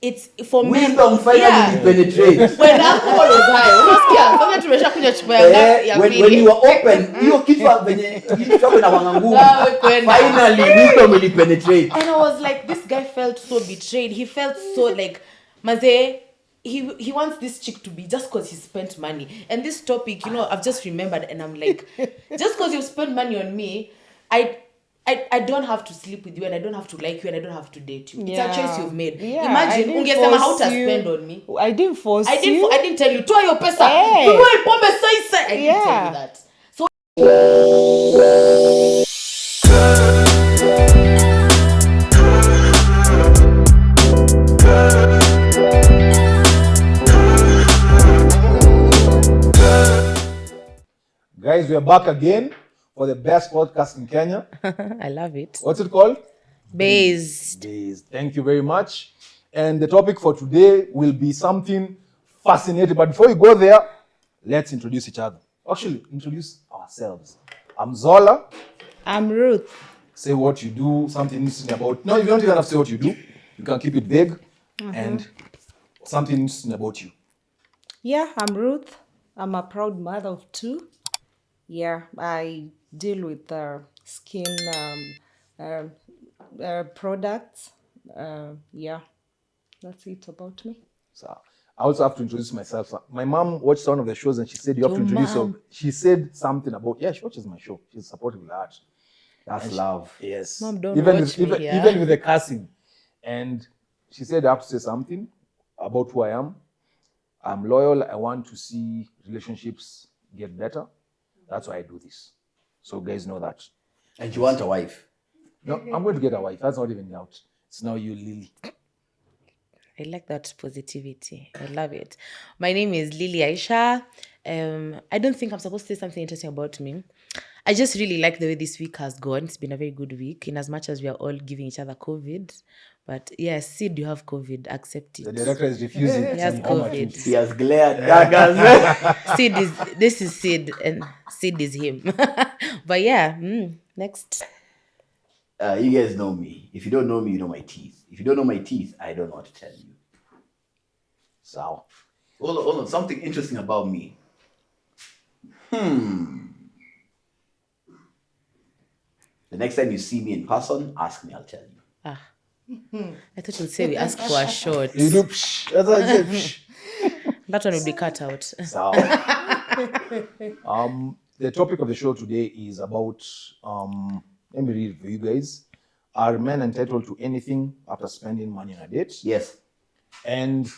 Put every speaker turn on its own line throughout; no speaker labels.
it's for me.
Wisdom finally penetrates.
When alcohol was high, unasikia sasa tumeshakunywa chupa ya pili.
When you are open, hiyo kichwa venye kichwa na wangangu. Finally wisdom will penetrate.
And I was like, this guy felt so betrayed. He felt so like maze he wants this chick to be just because he spent money. And this topic, I've just remembered, and I'm like, just because you spent money on me, I don't have to sleep with you, and I don't have to like you, and I don't have to date you.
Yeah.
It's a choice you've made.
Yeah,
Imagine, ungesema how to spend on me.
I didn't force you.
I didn't tell you. Toa your pesa.
Hey.
I didn't tell you that. So
guys, we are back again for the best podcast in Kenya.
I love it.
What's it called?
Based.
Thank you very much. And the topic for today will be something fascinating. But before we go there, let's introduce each other. Actually, introduce ourselves. I'm Zola.
I'm Ruth.
Say what you do, something interesting about... No, you don't even have to say what you do. You can keep it vague. And something interesting about you.
Yeah, I'm Ruth. I'm a proud mother of 2. Yeah, I deal with skin products. Yeah, that's it about me.
So I also have to introduce myself. So my mom watched one of the shows and she said you have to introduce her. She said something about, she watches my show. She's supportive with that.
That's love.
Yes.
Mom, don't
even
watch
with,
me,
even with the casting. And she said I have to say something about who I am. I'm loyal. I want to see relationships get better. That's why I do this. So guys know that.
And you want a wife?
No, I'm going to get a wife. That's not even out. It's now you, Lily.
I like that positivity. I love it. My name is Lily Aisha. I don't think I'm supposed to say something interesting about me. I just really like the way this week has gone. It's been a very good week, in as much as we are all giving each other COVID. But yes, Sid, you have COVID. Accept it.
The director is refusing.
He has COVID.
He has glared daggers.
This is Sid, and Sid is him. But yeah, next.
You guys know me. If you don't know me, you know my teeth. If you don't know my teeth, I don't know what to tell you. So, hold on. Something interesting about me. The next time you see me in person, ask me, I'll tell you.
I thought you'd say we ask for a shot.
You do psh. That's what I said.
That one will be cut out.
So,
the topic of the show today is about, let me read it for you guys. Are men entitled to anything after spending money on a date?
yes.
And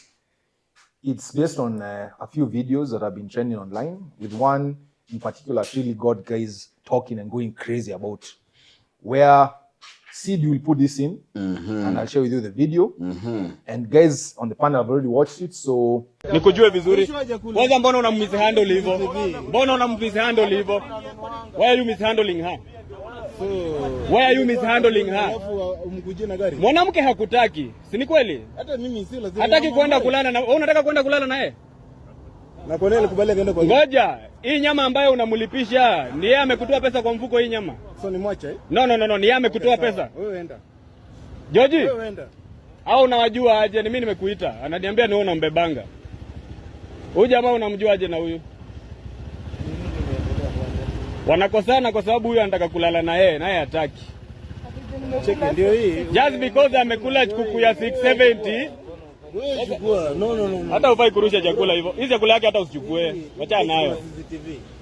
it's based on a few videos that have been trending online, with one in particular really got guys talking and going crazy about, where Sid will put this in, and I'll share with you the video. And guys on the panel have already watched it, so...
Nikujue vizuri. Kwanza mbona unammishandle hivyo? Mbona unammishandle hivyo? Why are you mishandling her? Why are you mishandling her? Mwanamke hakutaki, si ni kweli?
Hata mimi si lazima.
Hataki kwenda kulala na wewe, unataka kwenda kulala naye?
Na kwa nini alikubali kwenda kwa?
Ngoja, hii nyama ambayo unamlipisha, ni yeye amekutoa pesa kwa mfuko hii nyama.
So ni mwacha eh?
No, ni yeye amekutoa pesa.
Wewe enda.
Joji?
Wewe enda.
Au unawajua aje? Ni mimi nimekuita. Ananiambia ni wewe unambebanga. Huyu jamaa unamjua aje na huyu? Wanakosana kwa sababu huyu anataka kulala na yeye, naye hataki.
Cheki ndio hii.
Just because amekula kuku ya 670.
Wewe chukua. No.
Hata ufai kurusha chakula hivyo. Hii chakula yake hata usichukue. Wacha nayo.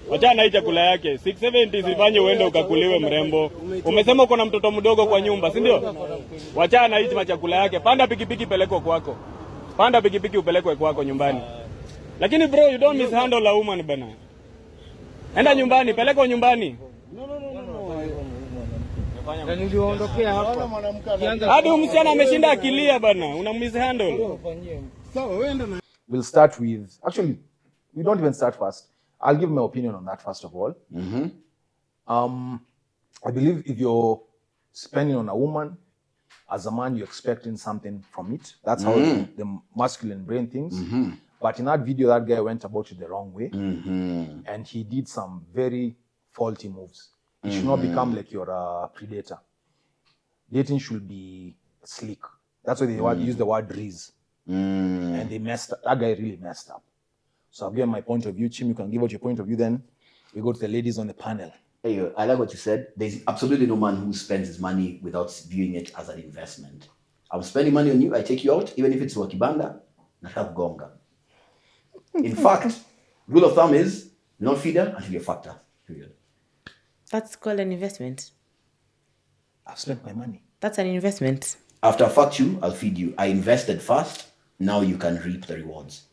Wacha na hii chakula yake. 670 sifanye uende ukakuliwe mrembo. Umesema uko na mtoto mdogo kwa nyumba, si ndio? Wacha na hii chakula yake. Panda pikipiki pelekwe kwako. Panda pikipiki upelekwe kwako nyumbani. Lakini bro, you don't mishandle a woman bana. Enda nyumbani, pelekwa nyumbani.
Na niliondokea hapa.
Hadi msichana ameshinda akilia bana, unammishandle.
Sawa, wewe enda na.
We'll start with... Actually, we don't even start first. I'll give my opinion on that first of all. I believe if you're spending on a woman, as a man, you're expecting something from it. That's how the masculine brain thinks. But in that video, that guy went about it the wrong way. And he did some very faulty moves. It should not become like you're a predator. Dating should be slick. That's why they use the word Riz. And they messed up. That guy really messed up. So I've given my point of view. Chim, you can give out your point of view. Then we go to the ladies on the panel.
Hey, I like what you said. There's absolutely no man who spends his money without viewing it as an investment. I'm spending money on you. I take you out, even if it's wakibanda, na have gonga. In fact, rule of thumb is do not feed her until you fucked her. Period.
That's called an investment.
I've spent my money.
That's an investment.
After I fucked you, I'll feed you. I invested first. Now you can reap the rewards.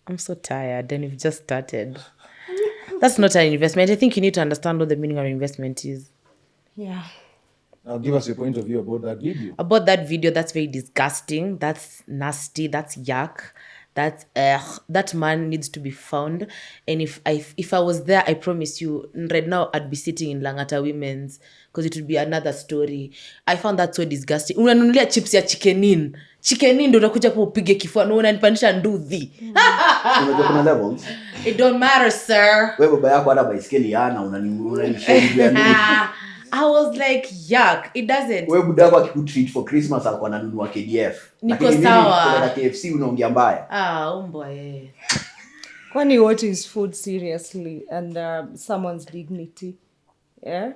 I'm so tired and we've just started. That's not an investment. I think you need to understand what the meaning of investment is.
Yeah.
Now give us your point of view about that video.
About that video, that's very disgusting. That's nasty. That's yuck. That's that man needs to be found. And if I was there, I promise you, right now I'd be sitting in Langata Women's because it would be another story. I found that so disgusting. Unanunulia chips ya chickenin. Chickenin ndo unakuja hapo upige kifua na unanipanisha nduthi.
Unajua kuna levels.
It don't matter, sir.
Wewe baba yako hana baiskeli yana unanishauri.
I was like, yuck. It doesn't.
Wewe buda yako akikutreat for Christmas alikuwa ananunua KDF.
Niko sawa.
Na KFC unaongea mbaya.
Umbwa eh.
Kwani what is food seriously and someone's dignity? Yeah?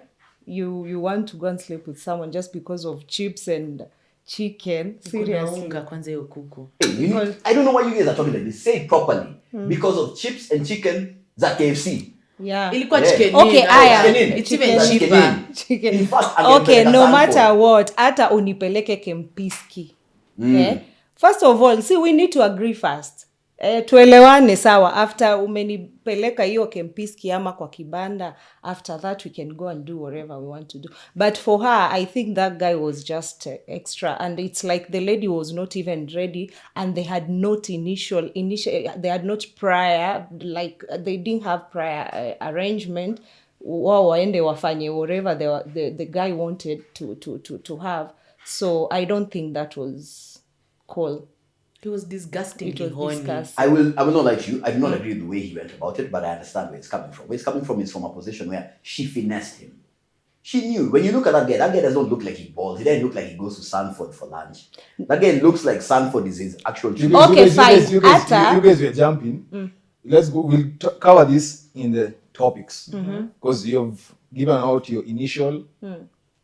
You want to go and sleep with someone just because of chips and chicken? Seriously.
Unga kwanza hiyo kuku.
Hey, I don't know why you guys are talking like this. Say it properly. Because of chips and chicken za KFC.
Yeah.
Ilikuwa chicken.
Okay,
It's even cheaper.
Chicken.
In fact,
Okay, no matter what, hata unipeleke Kempiski. Yeah? First of all, see, we need to agree first. Tuelewane sawa. After umenipeleka hiyo Kempiski ama kwa kibanda, after that we can go and do whatever we want to do. But for her, I think that guy was just extra. And it's like the lady was not even ready and they had not they had not prior, like they didn't have prior arrangement. Wao waende wafanye whatever the guy wanted to have. So I don't think that was cool.
It was disgusting.
It was disgusting.
I will not lie to you. I do not agree with the way he went about it, but I understand where it's coming from. Where it's coming from is from a position where she finessed him. She knew. When you look at that guy does not look like he balls. He doesn't look like he goes to Sanford for lunch. That guy looks like Sanford is his actual trip.
Fine.
You guys were jumping. Let's go. We'll cover this in the topics because you've given out your initial.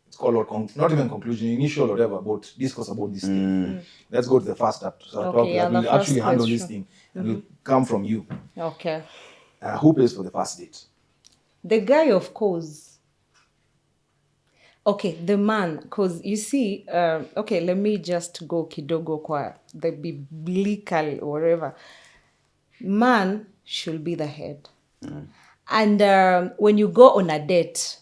It's called not even conclusion, initial whatever about discuss about this thing. Let's go to the first step. So we'll actually handle this thing and we'll come from you.
Okay.
Who pays for the first date?
The guy, of course. Okay, the man, because you see, okay, let me just go kidogo kwa the biblical or whatever. Man should be the head. And when you go on a date,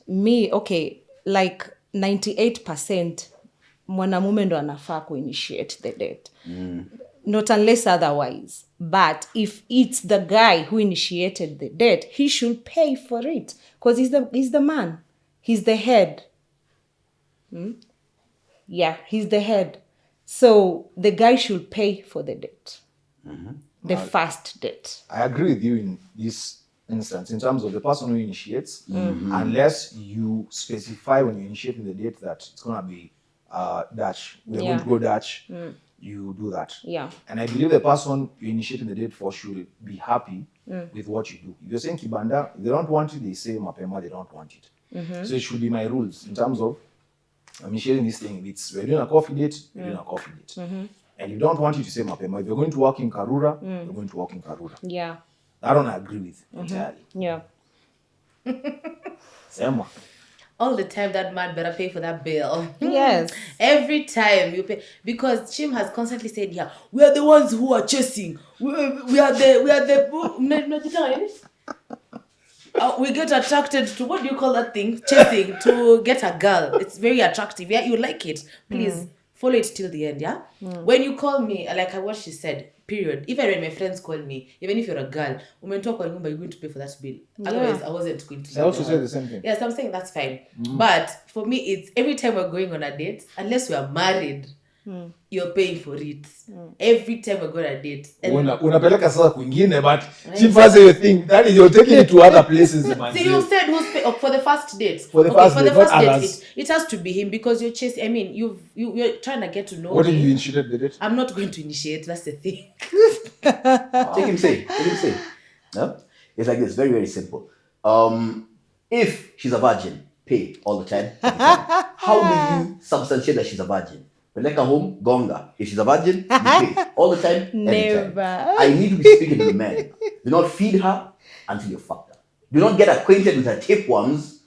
like 98% mwanamume ndo anafaa kuinitiate the date. Not unless otherwise. But if it's the guy who initiated the date, he should pay for it. Because he's the man. He's the head. Yeah, he's the head. So the guy should pay for the date. The first date.
I agree with you in this instance, in terms of the person who initiates, unless you specify when you're initiating the date that it's going to be Dutch. We're going to go Dutch. You do that.
Yeah.
And I believe the person you're initiating the date for should be happy with what you do. If you're saying Kibanda, if they don't want it, they say Mapema, they don't want it. So it should be my rules in terms of I'm initiating this thing. We're doing a coffee date, we're doing a coffee date. And you don't want you to say Mapema. If you're going to work in Karura, you're going to work in Karura.
Yeah.
I don't agree with entirely.
Yeah.
Sema.
All the time that man better pay for that bill.
Yes.
Every time you pay. Because Chim has constantly said, yeah, we are the ones who are chasing. We get attracted to, what do you call that thing? Chasing, to get a girl. It's very attractive. Yeah, you like it. Please follow it till the end, yeah? When you call me, like what she said, period. Even when my friends call me, even if you're a girl, umenitoa kwa nyumba, you're going to pay for that bill. Otherwise, I wasn't going to.
I also say the same thing.
Yes, I'm saying that's fine. But for me, it's every time we're going on a date, unless we are married, you're paying for it. Every time I go on a date. And
unapeleka sasa kwingine, but chief has a thing that is you're taking it to other places.
so you said who's pay, for the first date.
For the first date, not others.
It has to be him because you're chasing. I mean, you're trying to get to know.
What
him.
did you initiate the date?
I'm not going to initiate. That's the thing.
Take him say. No? It's like this, very, very simple. If she's a virgin, pay all the time. Every time. How do you substantiate that she's a virgin? Peleka home, gonga. If she's a virgin, you pay all the time. Every
Never.
time. I need to be speaking to the men. Do not feed her until you fucked her. Do not get acquainted with her tapeworms.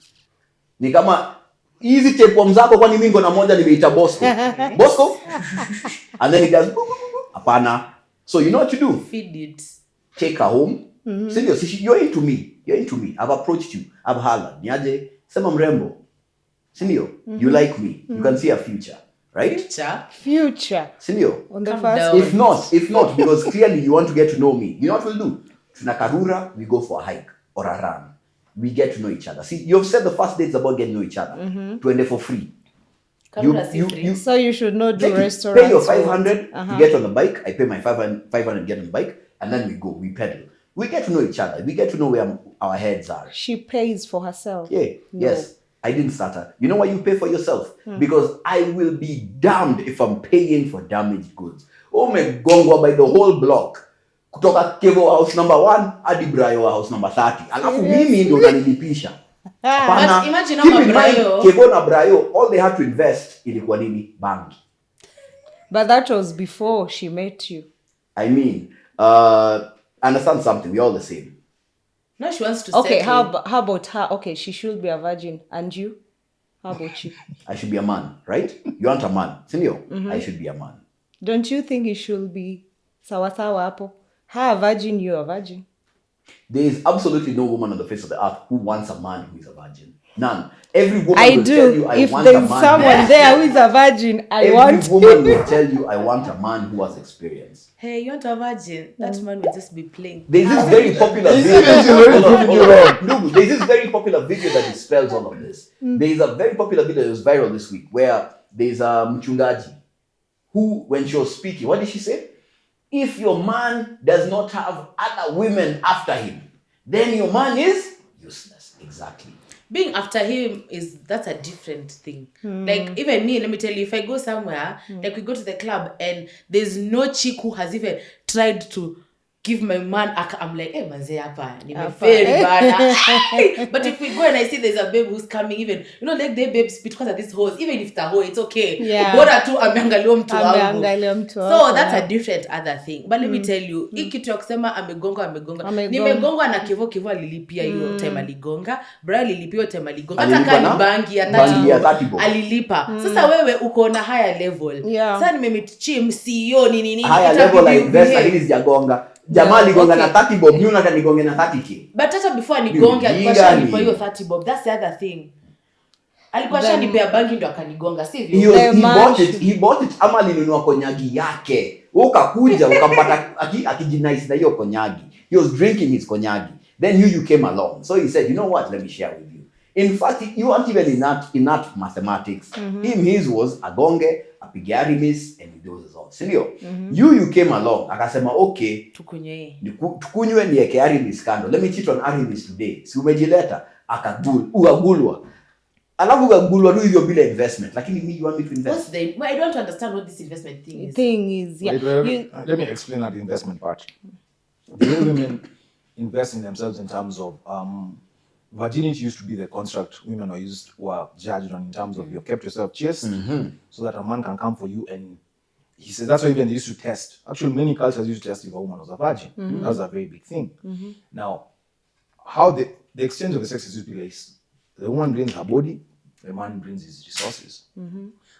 Ni kama hizi tapeworms zako kwani mimi ngona moja nimeita Bosco. Bosco? And then he does apana. So you know what to do?
Feed it.
Take her home. Seriously, you're into me. I've approached you. I've hollered. Niaje, sema mrembo. Sindio? You like me. You can see a future. Right?
Future.
Sindio?
On the
Calm
first
down.
If not, because clearly you want to get to know me. You know what we'll do? Tunakarura, we go for a hike or a run. We get to know each other. See, you've said the first date's about getting to know each other. Tuende for free.
So you should not do
Like,
restaurants.
pay your 500, you get on the bike. I pay my 500, get on the bike, and then we go, we pedal. We get to know each other. We get to know where our heads are.
She pays for herself.
Yeah, yes. I didn't start her. You know why you pay for yourself? Because I will be damned if I'm paying for damaged goods. Oh my God, by the whole block. Kutoka Kevo house number 1 hadi Brayo house number 30. Alafu mimi ndo nanilipisha.
But imagine
keep in mind,
Brayo.
Kevo na Brayo, all they had to invest ilikuwa nini? Bangi.
But that was before she met you.
I mean, understand something. We're all the same.
Now she wants to
Okay,
settle.
how about her? Okay, she should be a virgin. And you? How about you?
I should be a man, right? You want a man, Sindio? I should be a man.
Don't you think it should be sawa sawa hapo? Her a virgin, you a virgin.
There is absolutely no woman on the face of the earth who wants a man who is a virgin. None. Every woman
I
will
do.
tell you, I
If
want a
there's
man.
someone there who is a virgin, I want
Every woman will tell you, I want a man who has experience.
Hey, you want a virgin? That man will just be playing.
There's this very popular video. No, there's this very popular video that dispels all of this. There is a very popular video that was viral this week where there's a mchungaji who, when she was speaking, what did she say? If your man does not have other women after him, then your man is useless. Exactly.
Being after him that's a different thing. Like even me, let me tell you, if I go somewhere, like we go to the club and there's no chick who has even tried to give my man I'm like, hey manze hapa, nimeferi bana. But if we go and I see there's a babe who's coming, even like they babes because of this hose, even if the hoe, it's okay.
Yeah.
Bora tu ameangalia mtu wangu.
Ameangalia mtu
So
wako.
that's a different other thing. But let me tell you, hii kitu ya kusema amegonga. Nimegongwa na Kivo alilipia hiyo time aligonga. Brian alilipia hiyo time aligonga. Hata
Alilipa
kama
na?
ni bangi ya
Bangi ya 30
30
bob.
alilipa. Sasa wewe uko na higher level.
Yeah.
Sasa nimemchim CEO nini.
Higher level I invest lakini sijagonga. Jamaa aligonga na 30 bob, mimi nataka nigonge na 30k.
But hata before nigonge alikuwa shanipa hiyo 30 bob. That's the other thing. Alikuwa shanipea bangi ndo akanigonga, sivyo?
He bought it ama alinunua konyagi yake. Ukakuja ukampata akijinice na hiyo konyagi. He was drinking his konyagi. Then you came along. So he said, you know what, let me share with you. In fact, you aren't even in that mathematics. His was agonge, apige Arimis, and he does it all. Sindio? You came along. Akasema, okay, tukunywe nieke Arimis kando. Let me cheat on Arimis today. Si umejileta, ukagulwa. Alafu ukagulwa tu hivyo bila investment. Lakini me, you want me to invest?
I don't understand what this investment thing is.
Let me explain that investment part. The way women invest in themselves in terms of virginity used to be the construct women were judged on in terms of you've kept yourself chaste so that a man can come for you, and he says that's why even they used to test. Actually, many cultures used to test if a woman was a virgin. That was a very big thing. Now, how the exchange of the sexes used to be like, the woman brings her body, the man brings his resources.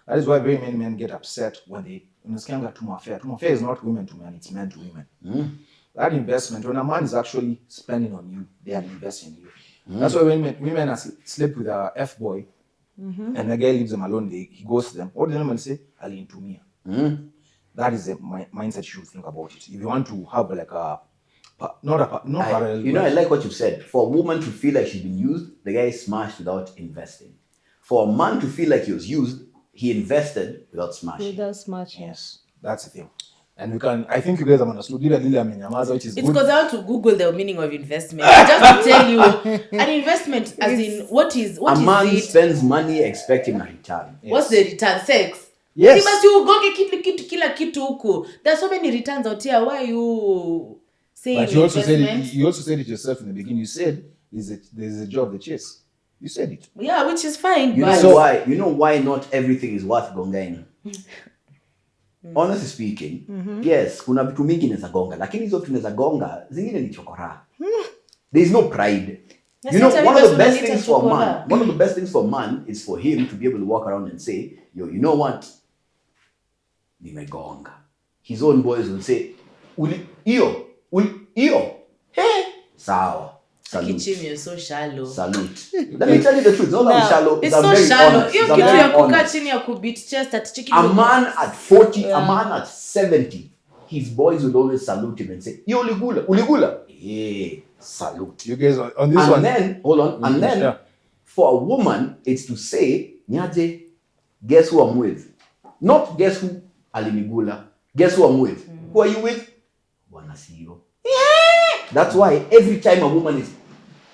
That is why very many men get upset when they Tumafare is not women to men, it's men to women. That investment, when a man is actually spending on you, they are investing in you. That's why when women sleep with a F-boy and the guy leaves them alone, he goes to them. What do they normally say? Alintumia. That is the mindset you should think about it. If you want to have like parallel.
I like what you said. For a woman to feel like she's been used, the guy is smashed without investing. For a man to feel like he was used, he invested without smashing.
Without smashing.
Yes, that's the thing. And I think you guys have understood Lily amenyamaza, which is
It's
good.
because I want to Google the meaning of investment. Just to tell you, an investment as in what is
A man
it?
spends money expecting a return.
Yes.
What's the return? Sex.
Yes.
Basi ugonge kila kitu huko. There's so many returns out here. Why are you saying
But you also
investment?
said it yourself in the beginning. You said there's a job of the chase. You said it.
Yeah, which is fine.
You
but
know why not everything is worth gongaing? Honestly speaking, yes, kuna vitu mingi inaweza gonga, lakini hizo vitu inaweza gonga, zingine ni chokora. There is no pride. You know, one of the best things for a man is for him to be able to walk around and say, yo, you know what? Nimegonga. His own boys will say, iyo, hey, sawa. Salute.
Kichim, you're so shallow.
Salute. Let me tell you the truth. It's not shallow.
It's
I'm
so
very
shallow.
honest.
Hiyo
I'm
kitu
very
ya kukaa
honest.
chini ya kubit chest at chicken.
A man at 40, a man at 70, his boys would always salute him and say, yo, uligula. Yeah, salute.
You guys on this
And
one.
then, hold on, and then
Yeah.
for a woman, it's to say, Nyaje, guess who I'm with? Not guess who alinigula. Guess who I'm with? Who are you with? Wanasiyo. Yeah! That's why every time a woman is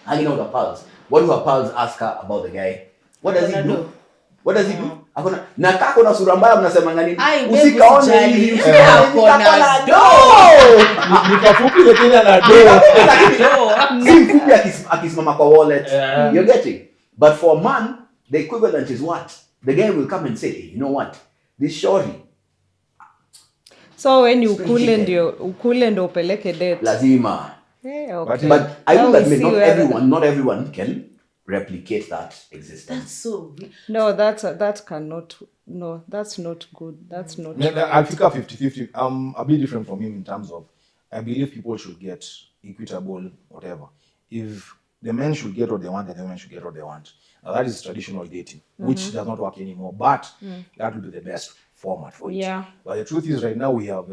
hanging out with her pals, what do her pals ask her about the guy? What does he do? What does he do? Akona na kako na sura mbaya mnasemanga nini?
Ai, babe,
Usikaone
usijali.
hivi.
Akona
Nikafupi lakini ana do.
Si mfupi akisimama kwa wallet. You're getting? But for a man, the equivalent is what? The guy will come and say, hey, you know what? This shorty,
So when you ukule ndio upeleke date.
lazima.
Yeah, okay.
But I will
Now we
admit,
see where
not everyone can replicate that existence.
That's so weird.
No, that's not good. That's not
I think 50-50. I'm a bit different from him in terms of I believe people should get equitable, whatever. If the men should get what they want, and the women should get what they want. Now, that is traditional dating, which does not work anymore. But that would be the best format for it.
Yeah.
But the truth is, right now we have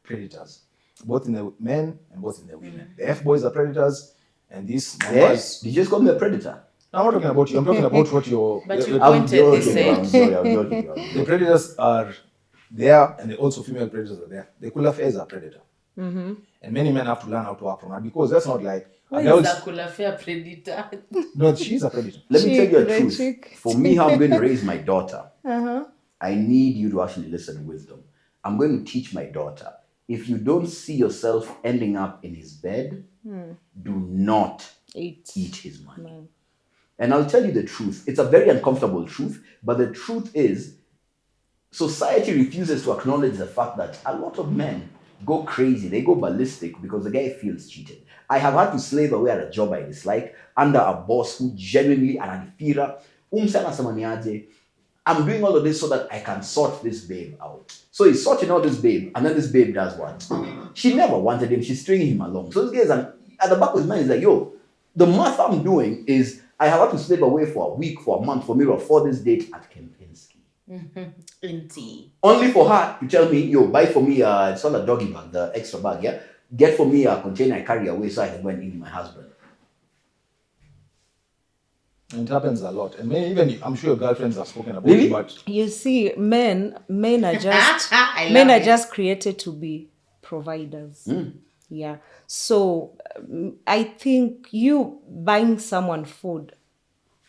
predators, both in the men and both in the women. The F boys are predators, and these
Yes? Did you just call me a predator?
I'm not talking about you. I'm talking about what you're.
But you
I'm
pointed,
joking,
they said.
I'm sorry, I'm joking.
The predators are there, and also female predators are there. The Kulafe is a predator. And many men have to learn how to work from her because that's not like
Why
a girl
is
is-
that cool affair predator?
no, she's a predator.
Let me tell you a
Chick,
truth.
chick.
For me, how I'm going to raise my daughter, I need you to actually listen to wisdom. I'm going to teach my daughter. If you don't see yourself ending up in his bed, do not eat his money. And I'll tell you the truth. It's a very uncomfortable truth, but the truth is, society refuses to acknowledge the fact that a lot of men go crazy, they go ballistic because the guy feels cheated. I have had to slave away at a job I dislike under a boss who genuinely ananifira. I'm doing all of this so that I can sort this babe out. So he's sorting out this babe, and then this babe does what? She never wanted him, she's stringing him along. So this guy is at the back of his mind, he's like, yo, the math I'm doing is I have had to slave away for a week, for a month, for me to afford this date at Kempinski. Only for her to tell me, yo, buy for me, it's not a doggy bag, the extra bag, yeah? Get for me a container I carry away so I can go and eat with my husband.
And it happens a lot. And even I'm sure your girlfriends have spoken about
Really?
it, but
You see, men are just
I
men
love
are
it.
just created to be providers. Yeah. So I think you buying someone food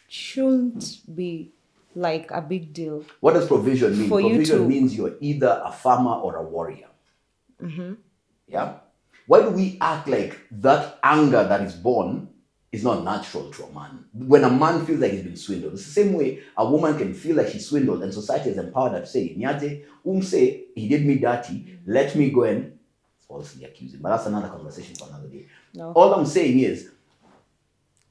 shouldn't be like a big deal.
What does provision mean?
For you
Provision
to-
means you're either a farmer or a warrior. Yeah? Why do we act like that anger that is born is not natural to a man? When a man feels like he's been swindled, it's the same way a woman can feel like she's swindled and society has empowered her to say, Nyaje, say he did me dirty, let me go and falsely accuse him. But that's another conversation for another day.
No.
All I'm saying is,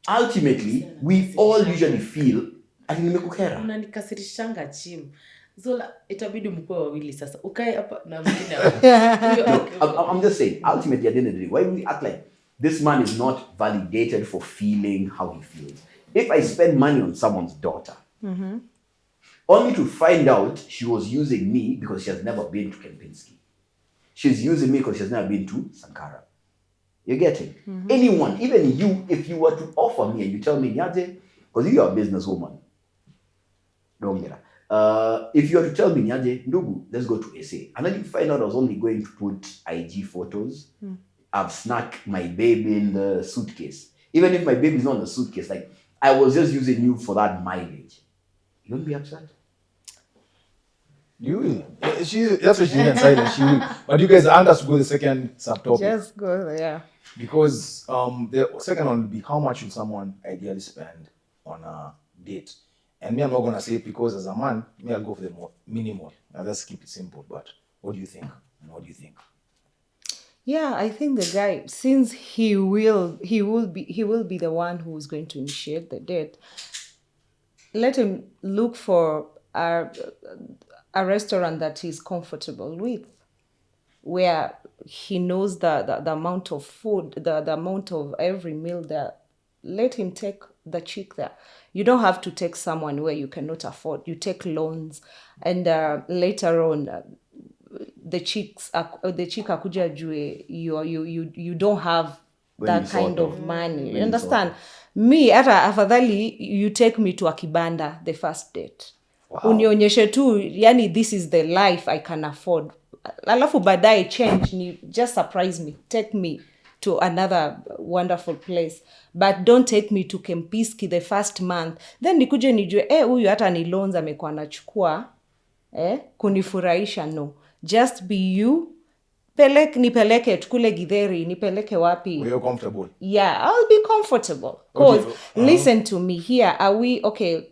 ultimately, we all usually feel, ati nimekukera.
Unanikasirishanga chim. Zola, itabidi mkue wawili sasa. Ukae hapa na mwingine hapa.
I'm just saying, ultimately, at the end of the day, why do we act like this man is not validated for feeling how he feels? If I spend money on someone's daughter, only to find out she was using me because she has never been to Kempinski. She's using me because she has never been to Sankara. You're getting? Anyone, even you, if you were to offer me and you tell me, Nyaje, because you're a businesswoman, don't get it. If you were to tell me, Nyaje, Ndugu, let's go to SA, and then you find out I was only going to put IG photos, I've snuck my baby in the suitcase. Even if my baby's not in the suitcase, like I was just using you for that mileage. You won't be upset?
You will. That's why she went silent. She will. But you guys aren't us to go to the second subtopic.
Just go, yeah.
Because the second one will be how much should someone ideally spend on a date? And me, I'm not going to say it because as a man, me, I'll go for the more minimal. Now, let's keep it simple. But what do you think? And what do you think?
Yeah, I think the guy, since he will be the one who is going to initiate the date. Let him look for a restaurant that he's comfortable with, where he knows the amount of food, the amount of every meal there. Let him take the chick there. You don't have to take someone where you cannot afford. You take loans, and later on, the chick akuja jue you don't have
When
that
you
kind
sort
of
of.
money.
When
You
you
understand?
sort
Me, hata afadhali you take me to a kibanda the first date.
Wow.
Unionyeshe tu, yani this is the life I can afford. Alafu baadaye change, ni just surprise me. Take me to another wonderful place. But don't take me to Kempiski the first month. Then nikuje nijue, huyu hata ni loans amekuwa anachukua, kunifurahisha. No. Just be you. Nipeleke tukule githeri, nipeleke wapi.
Were you comfortable?
Yeah, I'll be comfortable. Because
Okay.
listen to me here. Are we okay?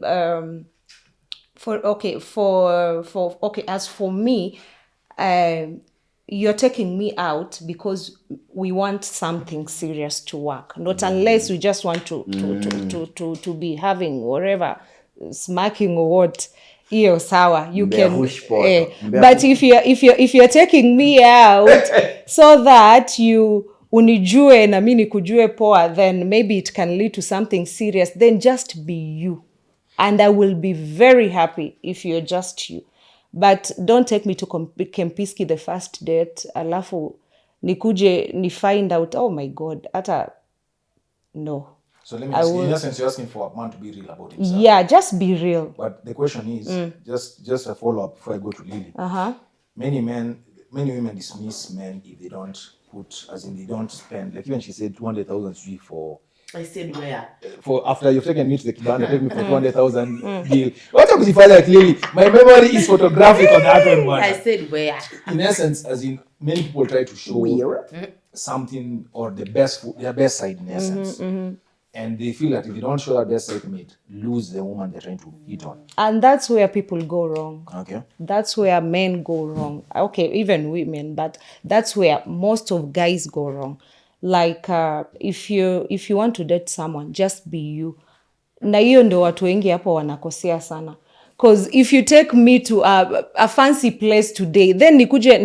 As for me, you're taking me out because we want something serious to work. Not unless we just want to be having whatever, smacking or what. Iyo sawa, you
Mbea
can.
hush poto. Mbea
But
hush.
if you're taking me out so that you unijue na mimi nikujue poa, then maybe it can lead to something serious. Then just be you, and I will be very happy if you're just you. But don't take me to Kempiski the first date, alafu nikuje ni find out, oh my God, hata no.
So let me
I
ask you,
will-
in essence, you're asking for a man to be real about himself.
Yeah, just be real.
But the question is, just a follow-up before I go to Lily. Many women dismiss men if they don't put, as in they don't spend. Like even she said 200,000 for
I said where?
after you've taken me to the kibanda, take me for 200,000 deal. What up, like Lily? My memory is photographic on that one.
I said where?
In essence, as in many people try to show something or their best side in essence. And they feel that if you don't show that best side, you may lose the woman they're trying to hit on.
And that's where people go wrong.
Okay.
That's where men go wrong. Okay, even women, but that's where most of guys go wrong. Like if you want to date someone, just be you. Na hiyo ndo watu wengi hapo wanakosea sana. Because if you take me to a fancy place today, then nikuje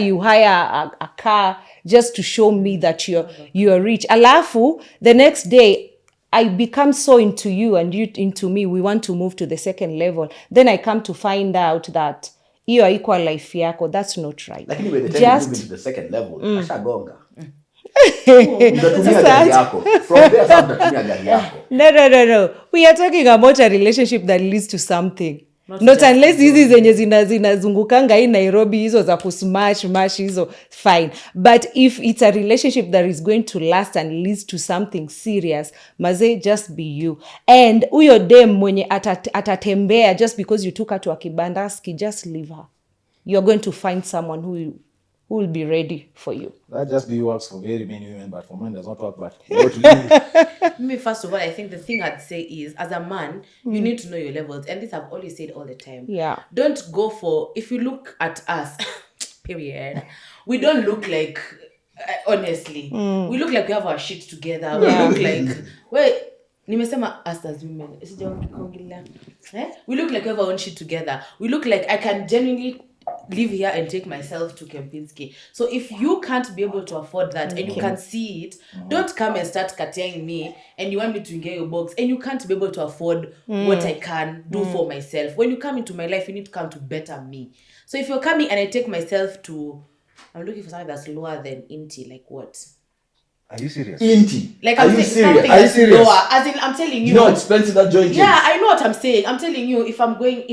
you hire a car just to show me that you're rich. Alafu the next day I become so into you and you into me, we want to move to the second level. Then I come to find out that hiyo haikuwa life yako. That's not right.
Lakini by the time you move into the second level, ashagonga. Utatumia
Sasa-
gari yako. From there, sasa utatumia gari yako.
No. We are talking about a relationship that leads to something. Not
just
unless hizi zenye zinazungukanga hii Nairobi hizo za kusmash hizo, fine. But if it's a relationship that is going to last and leads to something serious, maze, just be you. And huyo dem mwenye atatembea just because you took her to a kibandaski, just leave her. You're going to find someone who will be ready for you.
That just be works for very many women, but for men does not work. But go to you.
Me, first of all, I think the thing I'd say is, as a man, you need to know your levels. And this I've always said all the time.
Yeah.
Don't go for, if you look at us, period, we don't look like, honestly, we look like we have our shit together. We look like, nimesema us as women. We look like we have our own shit together. We look like I can genuinely live here and take myself to Kempinski. So if you can't be able to afford that and you can see it, don't come and start cutting me and you want me to get your box and you can't be able to afford what I can do for myself. When you come into my life, you need to come to better me. So if you're coming and I take myself to, I'm looking for something that's lower than Inti, like what?
Are you serious?
Inti.
Like
Are
I'm
you
saying
serious?
something
Are you
that's
serious?
lower. As in, I'm telling you.
You know how expensive that joint is?
Yeah, I know what I'm saying. I'm telling you, if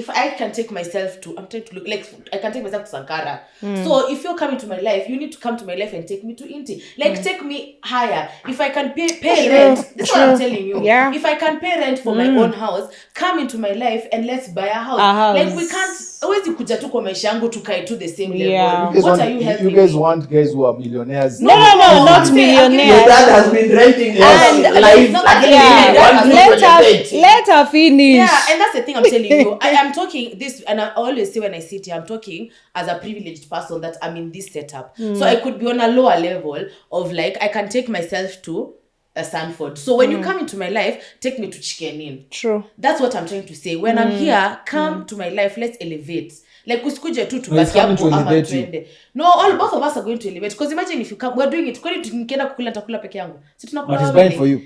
I can take myself to, I'm trying to look like I can take myself to Sankara. So if you're coming to my life, you need to come to my life and take me to Inti. Like take me higher. If I can pay rent, this is what I'm telling you.
Yeah.
If I can pay rent for my own house, come into my life and let's buy a house.
A house.
Like we can't always kuja tu kwa maisha yangu tukae to the same
Yeah.
level. What are you helping
You guys
me?
want guys who are millionaires?
No,
I'm
not
saying, I'm giving
Your
millionaires.
dad has been renting your
And
life.
not
Lakini
yeah,
mimi
that
want
has
you
not
to elevate.
let her finish.
Yeah, and that's the thing I'm telling you. I am talking this, and I always say when I sit here, I'm talking as a privileged person that I'm in this setup. So I could be on a lower level of like, I can take myself to a Sanford. So when you come into my life, take me to Chikenin.
True.
That's what I'm trying to say. When I'm here, come to my life, let's elevate. Like usikuje tu
No, it's
tubaki
coming to
hapo ama
elevate you.
twende. No, both of us are going to elevate. Because imagine if you come, we're doing it. Kwani tukienda kukula nitakula peke yangu. Si tunakula
But he's
wawili.
buying for you.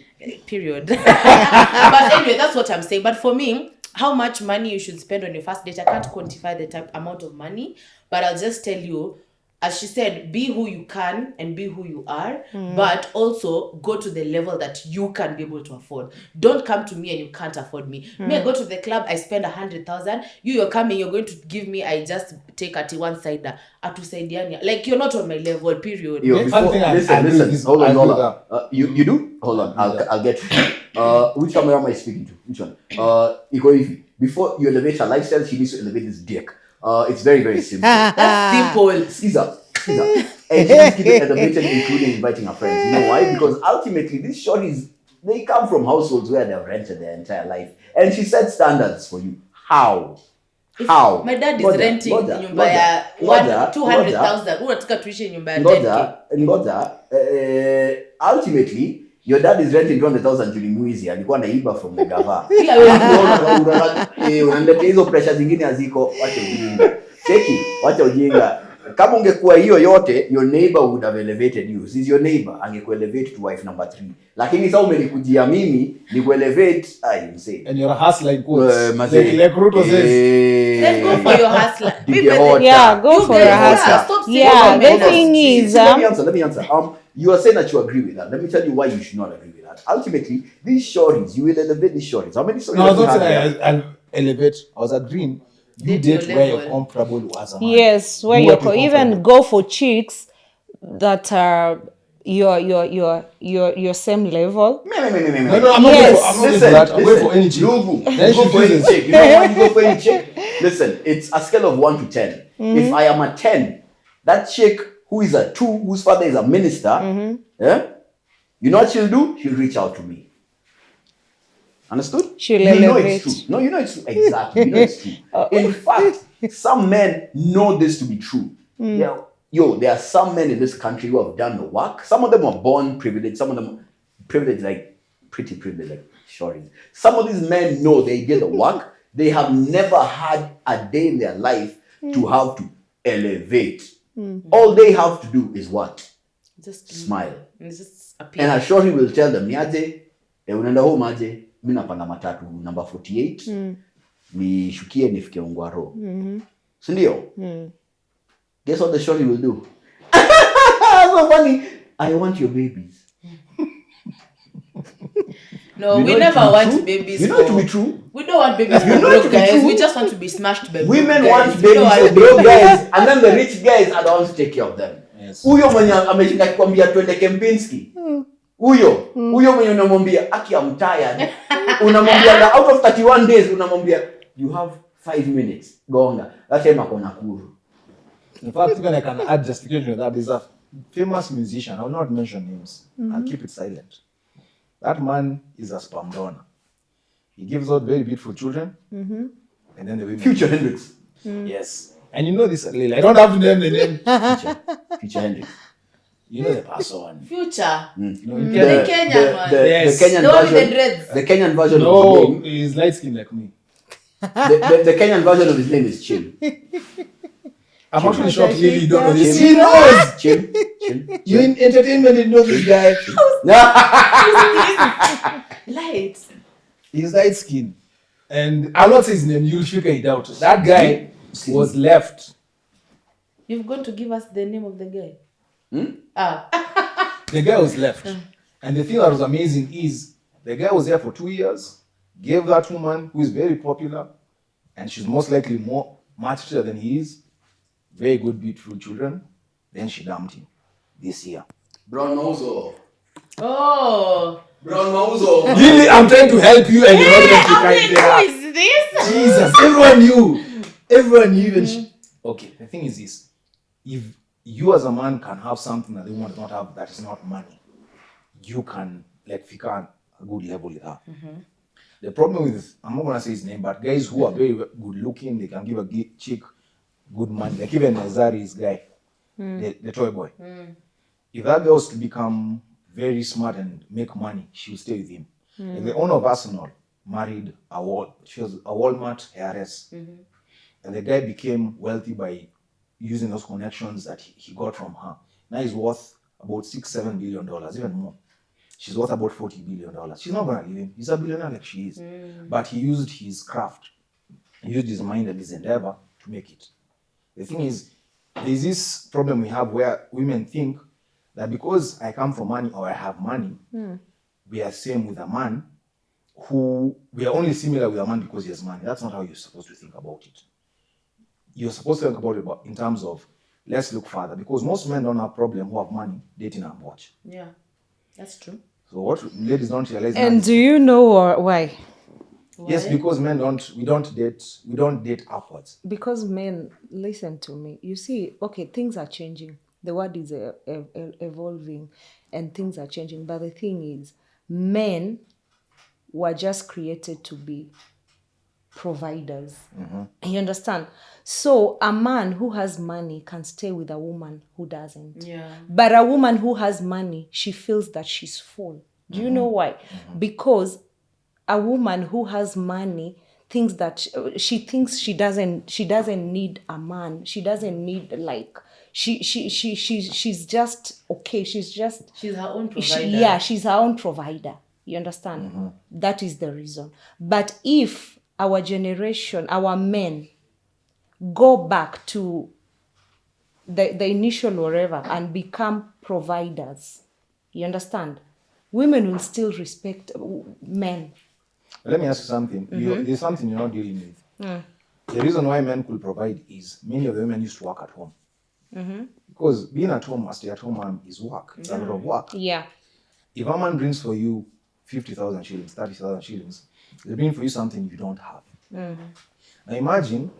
Period. But anyway, that's what I'm saying. But for me, how much money you should spend on your first date, I can't quantify the amount of money, but I'll just tell you, as she said, be who you can and be who you are, but also go to the level that you can be able to afford. Don't come to me and you can't afford me. Me, I go to the club, I spend 100,000. You're coming, you're going to give me, I just take at one cider. Atusaidiania. Like, you're not on my level, period.
Yo,
One
before,
thing I
listen,
agree with is-
hold
I
on,
agree
hold
with
on. You do? Hold on, I'll get which camera am I speaking to? Which one? Iko hivi. Before you elevate her lifestyle, she needs to elevate his dick. It's very, very simple.
That's simple.
Caesar. And she needs to keep it elevated, including inviting her friends. You know why? Because ultimately, these shorties, they come from households where they've rented their entire life. And she set standards for you. How? How?
My dad is
Ngoja,
renting
ngoja,
nyumba ya
ngoja,
200,000. Unataka tuishi nyumba ya 10K.
Ngoja, ultimately, your dad is renting 200,000 juu ni mwizi, alikuwa naiba from the gava.
Pia wewe
Unaniletea hizo pressure zingine haziko, wacha ujinga. Cheki, wacha ujinga. Kama ungekuwa hiyo yote, your neighbor would have elevated you. Since your neighbor angekuelevate to wife number 3. Lakini sasa umenikujia mimi ni kuelevate, insane.
And you're a hustler in quotes.
Mazee.
Like Ruto says.
Then go for your hustler.
Yeah, go for
guys
your
are-
hustler.
stop saying
Yeah,
women.
the thing is,
let me answer. You are saying that you agree with that. Let me tell you why you should not agree with that. Ultimately, these shorties, you will elevate these shorties. How many stories?
No, I was
have
not
you had
saying
there?
I'll elevate. I was agreeing. You
Date your
date where you're
level.
comfortable as a man.
yes, where
Do
you
what you're
even
comfortable.
go for chicks that are your same level.
No,
No, I'm not
Yes.
going for that. I'm going for any chick.
Lugu,
Then
you go
she
for any
chooses.
chick. You know why you go for any chick? Listen, it's a scale of 1 to 10. If I am a 10, that chick who is a 2, whose father is a minister, you know what she'll do? She'll reach out to me. Understood?
She'll
you know
elevate.
it's true. No, you know it's true. Exactly. You know it's true. In fact, some men know this to be true. Yeah. Yo, there are some men in this country who have done the work. Some of them are born privileged. Some of them privileged, like pretty privileged, like shorties. Some of these men know they did the work. They have never had a day in their life to have to elevate. All they have to do is what?
Just
Smile.
just
And
appear.
a shorty will tell them, niaje, unaenda home aje, mi napanda matatu number 48, nishukie nifike Ungwaro. Sindio? Guess what the shorty will do? So funny. I want your babies.
No,
You
we
know it
never
to be
want
true?
babies.
You know it to
for-
be true?
We don't want babies
You
for
know it to
broke
be
guys.
true?
We just want to be smashed by broke
Women
guys.
want
We
babies
don't
for
want
broke guys, and then the rich guys are the ones to take care of them.
Yes.
Huyo mwenye ameshinda kukwambia twende Kempinski. Huyo mwenye unamwambia aki I'm tired. Unamwambia na out of 31 days unamwambia you have 5 minutes. Gonga. That time ako Nakuru.
In fact, even I can add justification to that. There's a famous musician. I will not mention names. I'll keep it silent. That man is a sperm donor. He gives out very beautiful children, and then the women.
Future Hendrix.
Yes. And you know this, Lily. I don't have to name the name.
Future Hendrix.
You know the person.
Future.
You know, in
The,
Kenya.
Kenyan one.
Yes.
the Kenyan
The one with the
version.
dreads.
The Kenyan version
No,
of his name.
he's light skinned like me.
The Kenyan version of his name is Chill.
I'm actually shocked Lily you don't know this.
Chill.
She knows!
Chill.
You in entertainment, you know this guy.
Light.
He's light skinned. And I'll not say his name, you'll figure it out. That guy was left.
You've got to give us the name of the guy.
Hmm?
Ah.
The guy was left. And the thing that was amazing is the guy was there for 2 years, gave that woman who is very popular, and she's most likely much richer than he is, very good, beautiful children. Then she dumped him this year.
Brown Mauso.
Oh.
Brown Mauso.
Really, I'm trying to help you and you're not going to
I'm
kind
like,
there.
who is this?
Jesus, everyone knew. Everyone knew. Even okay, the thing is this. If you as a man can have something that the woman does not have that is not money, you can like figure a good level with her. The problem with, I'm not going to say his name, but guys who are very good looking, they can give a chick good money. Like even Nazari's guy, the toy boy. If that girl was to become very smart and make money, she will stay with him. Like the owner of Arsenal married she was a Walmart heiress. And the guy became wealthy by using those connections that he got from her. Now he's worth about $6-7 billion, even more. She's worth about $40 billion. She's not gonna leave him. He's a billionaire like she is. But he used his craft, he used his mind and his endeavor to make it. The thing is, there's this problem we have where women think that because I come from money or I have money, we are same with a man who, we are only similar with a man because he has money. That's not how you're supposed to think about it. You're supposed to think about it in terms of, let's look further, because most men don't have problem who have money dating and watch.
Yeah, that's true.
So what ladies don't realize.
And do you know why?
Yes, because men we don't date upwards.
Because men, listen to me. You see, okay, things are changing. The world is evolving and things are changing. But the thing is, men were just created to be providers. You understand? So a man who has money can stay with a woman who doesn't.
Yeah.
But a woman who has money, she feels that she's full. Do you know why? Because a woman who has money thinks that she thinks she doesn't need a man. She doesn't need like she's just okay. She's
her own provider.
She's her own provider. You understand? That is the reason. But if our generation, our men, go back to the initial whatever and become providers, you understand? Women will still respect men.
Let me ask you something. There's something you're not dealing with. The reason why men could provide is many of the women used to work at home. Because being at home, a stay-at-home mom is work. It's a lot of work.
Yeah.
If a man brings for you 50,000 shillings, 30,000 shillings, they bring for you something you don't have. Now imagine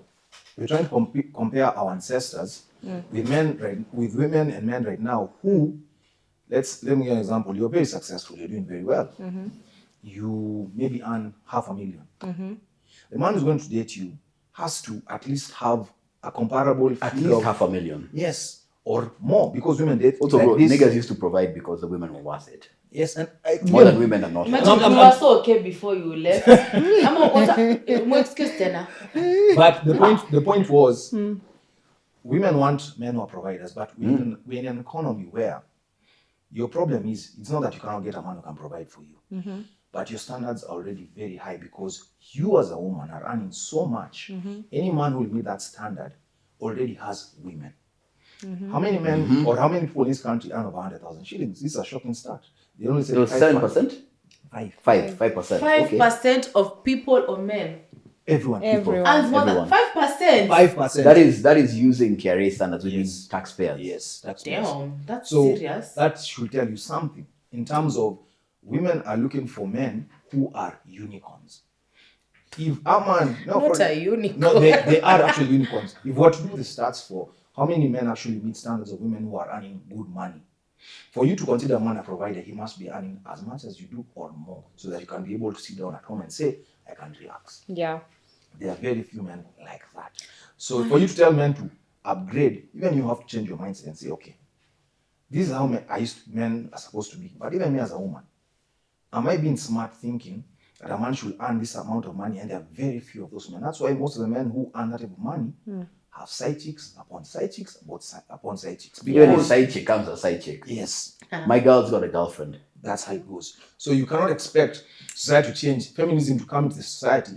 we're trying to compare our ancestors with women and men right now who, let me give you an example. You're very successful. You're doing very well. You maybe earn $500,000. The man who's going to date you has to at least have a comparable
At
fee
least
of
$500,000.
yes, or more, because women date
Also,
like
bro,
this.
niggas used to provide because the women were worth it.
Yes, and
More than women are not.
Imagine you were so okay before you left. Excuse tena.
but the point was, women want men who are providers, but we're in an economy where your problem is, it's not that you cannot get a man who can provide for you, but your standards are already very high because you as a woman are earning so much. Any man who will meet that standard already has women. How many men or how many people in this country earn over 100,000 shillings? This is a shocking start. They only say
It was 7%? 5%.
5% of people or men.
Everyone.
Everyone.
And more than
Everyone.
5%.
5%.
That is using KRA standards, which means taxpayers.
Yes, that's
Damn, that's
so
serious.
that should tell you something in terms of women are looking for men who are unicorns. If a man,
Not a unicorn.
No, they are actually unicorns. If what to do the stats for how many men actually meet standards of women who are earning good money, for you to consider a man a provider, he must be earning as much as you do or more, so that you can be able to sit down at home and say, I can relax.
Yeah.
There are very few men like that. So for you to tell men to upgrade, even you have to change your mindset and say, okay, this is how men are supposed to be. But even me as a woman, am I being smart thinking that a man should earn this amount of money? And there are very few of those men. That's why most of the men who earn that type of money have side chicks upon side chicks upon side chicks.
Even if side chick comes a side chick.
Yes,
My girl's got a girlfriend.
that's how it goes. So you cannot expect society to change, feminism to come into the society.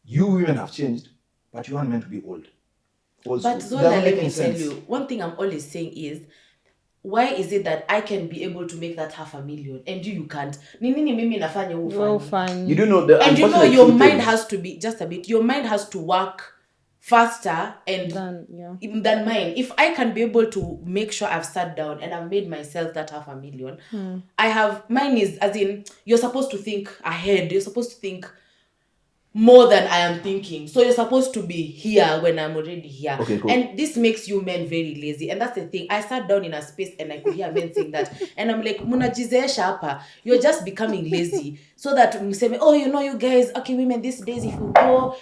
You women have changed, but you want men to be old.
But
school.
Zola,
Doesn't
let
make
me
any
tell
sense.
you, one thing I'm always saying is, why is it that I can be able to make that $500,000 and you can't? Ni nini mimi nafanya
Well,
ufanye?
fun.
You do know the
And you know
unfortunate
your
truth
mind
is-
has to be just a bit. Your mind has to work faster and than mine. If I can be able to make sure I've sat down and I've made myself that $500,000, I have, mine is as in, you're supposed to think ahead. You're supposed to think more than I am thinking. So you're supposed to be here when I'm already here.
Okay, cool.
And this makes you men very lazy. And that's the thing. I sat down in a space and I could hear men saying that. And I'm like, munajizeesha hapa. You're just becoming lazy. So that mseme, oh, you know, you guys, okay, women these days,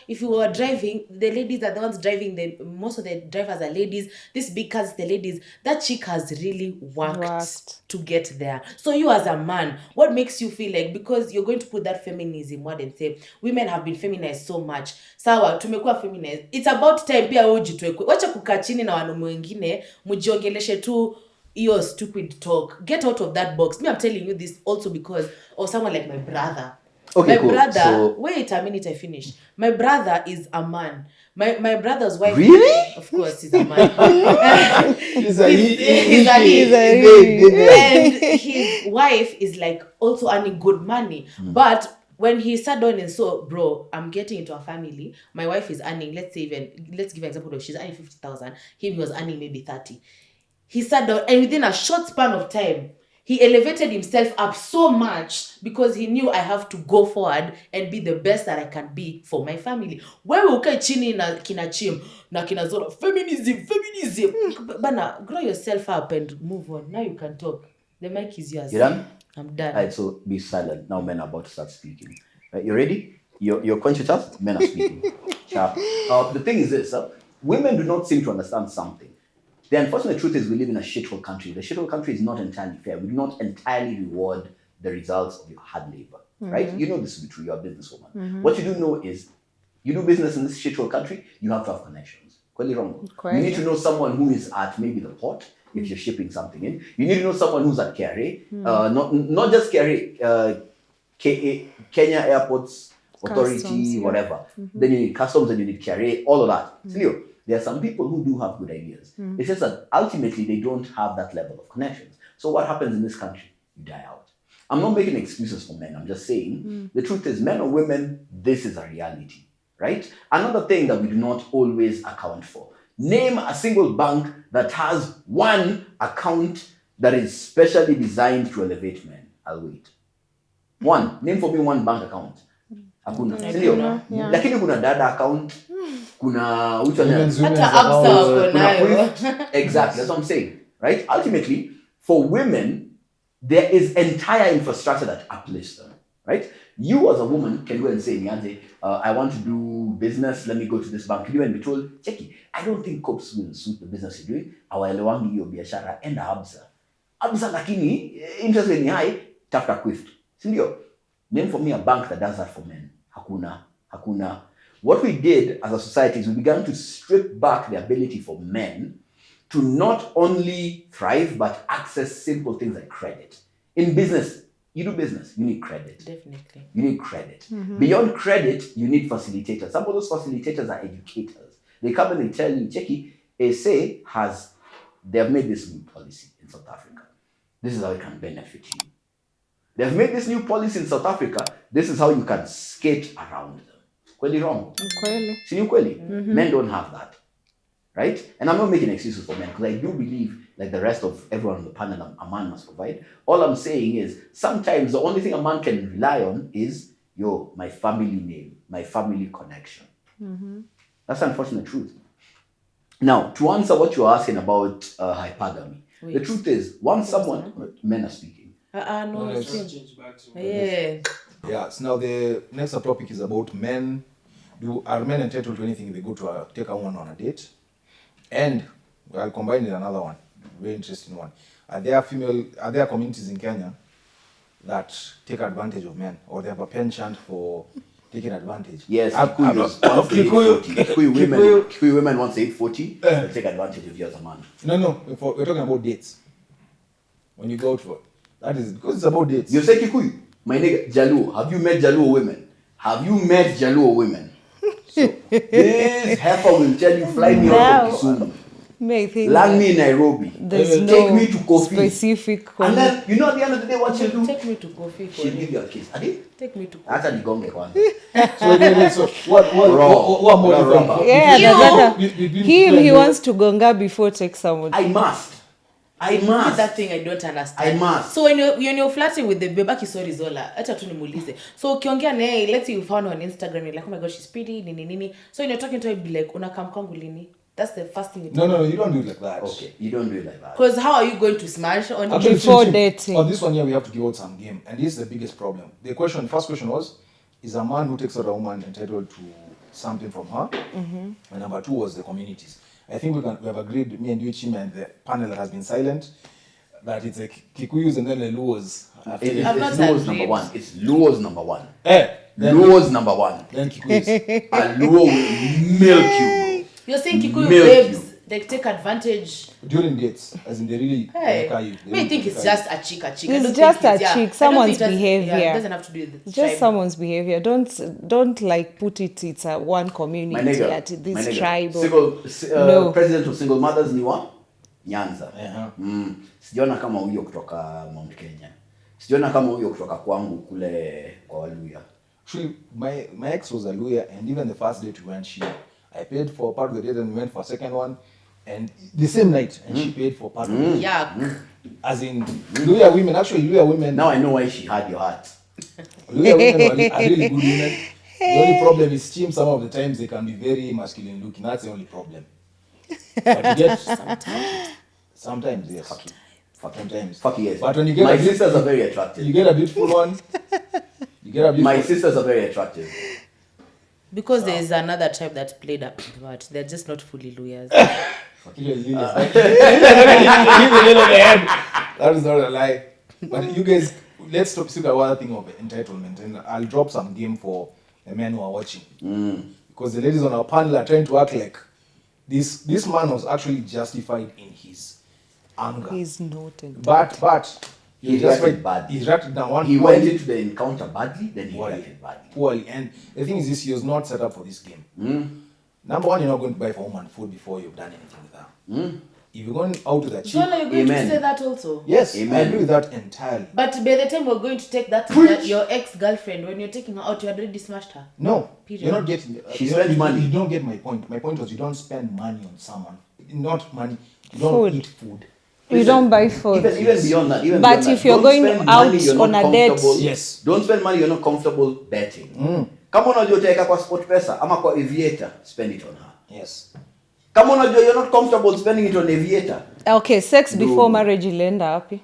if you were driving, the ladies are the ones driving. Most of the drivers are ladies. This big cars, the ladies. That chick has really worked to get there. So you as a man, what makes you feel like, because you're going to put that feminism word and say women have been feminized so much, sawa tumekuwa feminized, it's about time pia wewe ujitwekwe. Wacha kukaa chini na wanaume wengine mjiongeleshe tu hiyo stupid talk. Get out of that box. Me, I'm telling you this also because of someone like my brother.
Okay,
My
cool.
brother,
So-
wait a minute, I finish. My brother is a man. My brother's wife.
Really?
Of course, he's a man.
He's a
He's a he. And his wife is like also earning good money. But when he sat down and saw, bro, I'm getting into a family. My wife is earning, let's give an example of, she's earning 50,000. He was earning maybe 30. He sat down and within a short span of time, he elevated himself up so much because he knew I have to go forward and be the best that I can be for my family. Wewe ukae chini na kina Chim na kina Zora, feminism. Bana, grow yourself up and move on. Now you can talk. The mic is yours.
You done?
I'm done.
Alright, so be silent. Now men are about to start speaking. Right, you ready? You're conscious of? Men are speaking. Sharp. The thing is this, women do not seem to understand something. The unfortunate truth is we live in a shithole country. The shithole country is not entirely fair. We do not entirely reward the results of your hard labor, right? You know this to be true. You're a businesswoman. What you do know is you do business in this shithole country, you have to have connections. Quite wrong. You need to know someone who is at maybe the port if you're shipping something in. You need to know someone who's at KRA, not just KRA, Kenya Airports Authority,
Customs,
whatever. Then you need customs and you need KRA, all of that. So, there are some people who do have good ideas. It's just that ultimately they don't have that level of connections. So what happens in this country? You die out. I'm not making excuses for men. I'm just saying the truth is, men or women, this is a reality, right? Another thing that we do not always account for. Name a single bank that has one account that is specially designed to elevate men. I'll wait. One. Name for me one bank account. Hakuna. Sindio? Lakini kuna dada account. Kuna which one else? Exactly, that's what I'm saying, right? Ultimately, for women, there is entire infrastructure that uplifts them, right? You as a woman can go and say, Nianze, I want to do business, let me go to this bank. You and be told, Cheki, I don't think cops will suit the business you're doing. Awaelewangi hiyo biashara, enda Absa. Absa lakini, interest rate ni high, tafuta Quift. Sindio? Name for me a bank that does that for men. Hakuna. What we did as a society is we began to strip back the ability for men to not only thrive, but access simple things like credit. In business, you do business, you need credit.
Definitely.
You need credit. Beyond credit, you need facilitators. Some of those facilitators are educators. They come and they tell you, Cheki, SA they have made this new policy in South Africa. This is how it can benefit you. They have made this new policy in South Africa. This is how you can skate around them. Kweli wrong. See you kweli. Men don't have that. Right? And I'm not making excuses for men because I do believe, like the rest of everyone on the panel, a man must provide. All I'm saying is sometimes the only thing a man can rely on is, my family name, my family connection. That's the unfortunate truth. Now, to answer what you're asking about hypergamy, the truth is, once someone, men are speaking.
No,
Yeah. So now the next topic is about men. Are men entitled to anything if they go to take a woman on a date? And I'll combine in another one, very interesting one. Are there communities in Kenya that take advantage of men, or they have a penchant for taking advantage?
Yes, Kikuyu women once 840, they take advantage of you as a man.
No, we're talking about dates. When you go out for that is because it's about dates.
You say Kikuyu, my nigga, Jaluo. Have you met Jaluo women? So this heifer will tell you, fly me out of Kisumu.
Me, I think
Land me in Nairobi.
there's
Take
no
me to Kofi.
specific
And then, you know, at the end of the day, what she'll do?
Take me to coffee.
She'll give you a kiss. Adi?
Take me to coffee.
Hata nigonge kwanza.
So what
Raw
motivates
rubber.
Yeah,
You-
that's
between
him.
you
He
and
wants to gonga before take someone.
I must.
That thing I don't understand.
I must.
So when you're flirting with the bebaki story zola, acha tu nimuulize. So ukiongea naye, let's say you found her on Instagram, you're like, oh my god, she's pretty, nini. So when you're talking to her, you'd be like, unakam kwangu lini? That's the first thing you tell
No, you don't do it like that.
Okay, you don't do it like that.
Because how are you going to smash on
Actually,
Before
Chim,
dating.
on this one here, we have to give out some game, and this is the biggest problem. First question was, is a man who takes out a woman entitled to something from her? And number two was the communities. I think we have agreed, me and you, Chim, and the panel that has been silent, that it's like Kikuyus and then the Luos.
It's
I've not
Luo's
agreed.
number one. It's Luo's number one.
Then
Luo's number one.
Kikuyus.
A Luo will milk you,
You're saying Kikuyu
Milk
babes,
you.
they take advantage.
During dates, as in they really
Hey,
like you.
me, I think it's just a chick. I
It's
don't
just
think
a
yeah,
chick,
I don't
someone's
think it has-
behavior.
Yeah, it doesn't have to do with the
It's just
tribe.
someone's behavior. Don't like put it's a one
My
community
nigga.
at
my
this
nigga.
tribe.
Single, president of single mothers ni wa Nyanza.
Yeah.
Sijaona kama huyo kutoka Mount Kenya. Sijaona kama huyo kutoka kwangu kule kwa Waluya.
Actually, my ex was a lawyer, and even the first date we went, I paid for part of the date, and we went for a second one, and the same night, and she paid for part of it.
Yuck.
As in, Luya women.
Now I know why she had your heart.
Luya women are really good women. The only problem is some of the times they can be very masculine looking. That's the only problem. But you get sometimes yes. Sometimes.
Fuck yes.
But when you get
my
a bit-
sisters are very attractive.
You get a beautiful one. You get a beautiful.
My sisters are very attractive.
Because there is another tribe that played up, but they're just not fully lawyers.
That is not a lie. But you guys, let's stop speak about one thing of entitlement, and I'll drop some game for the men who are watching. Because the ladies on our panel are trying to act like this man was actually justified in his anger.
He's noted.
But
He
just
reacted badly.
He reacted down one
He
poorly,
went into the encounter badly, then he
poorly,
reacted badly.
poorly. And the thing is this, he was not set up for this game. Number one, you're not going to buy for a woman food before you've done anything with her. If you're going out with a chick,
Zola, you're going
Amen.
to say that also.
yes, I
Amen.
agree with that entirely.
But by the time we're going to take that, your ex-girlfriend, when you're taking her out, you had already smashed her.
No,
Period.
you're not getting.
She spends money.
You don't get my point. My point was you don't spend money on someone. Not money. You don't
Food.
eat food.
You don't buy food.
Even beyond that. Even
But
beyond that,
if you're
don't
going
spend
out
money you're
on
not
a date-
comfortable-
Yes.
Don't spend money you're not comfortable betting. Kama unajua utaweka kwa SportPesa ama kwa Aviator, spend it on her.
Yes.
Kama unajua you're not comfortable spending it on Aviator,
Okay, sex
No.
before marriage ilienda wapi?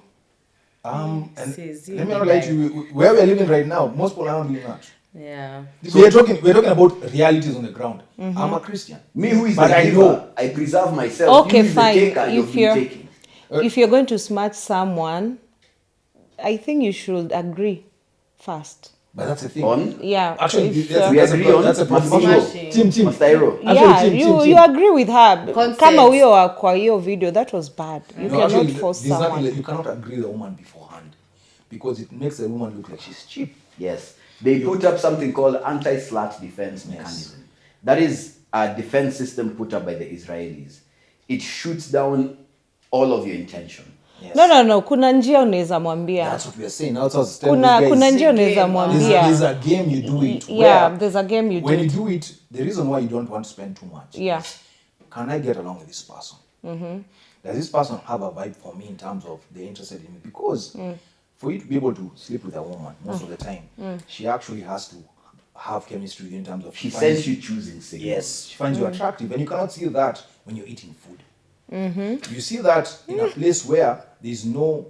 And
Says you
let me
the
not lie
guy.
to you. Where we are living right now, most people are not living that.
Yeah.
We're talking about realities on the ground. I'm a Christian.
me who is
But
the
I
giver,
know.
I preserve myself.
Okay,
you is
fine.
The taker, you've
If
been
you're
taking.
if you're going to smash someone, I think you should agree first.
But that's the thing.
On
Yeah.
Actually,
if
that's,
you're-
we
that's,
agree on
that's a
Masimo.
Team.
Mastairo.
yeah,
Actually,
you agree with her.
Consent.
Kama huyo wa kwa hiyo video, that was bad. You cannot
actually,
force
there's nothing
someone.
that you cannot agree with a woman beforehand because it makes a woman look like she's cheap.
Yes. They put up something called anti-slut defense mechanism. That is a defense system put up by the Israelis. It shoots down all of your intention.
Yes.
No. Kuna njia unaweza mwambia.
That's what we are saying. That's what I was telling you
Kuna
guys.
njia unaweza
There's
mwambia.
There's a game you do it.
Yeah,
where
there's a game you
when
do.
you do it, the reason why you don't want to spend too much.
Yeah.
is, can I get along with this person? Does this person have a vibe for me in terms of they're interested in me? Because for you to be able to sleep with a woman most of the time, she actually has to have chemistry with you in terms of
She
finds
sends you choosing signals.
Yes, she finds you attractive, and you cannot see that when you're eating food. You see that in a place where there's no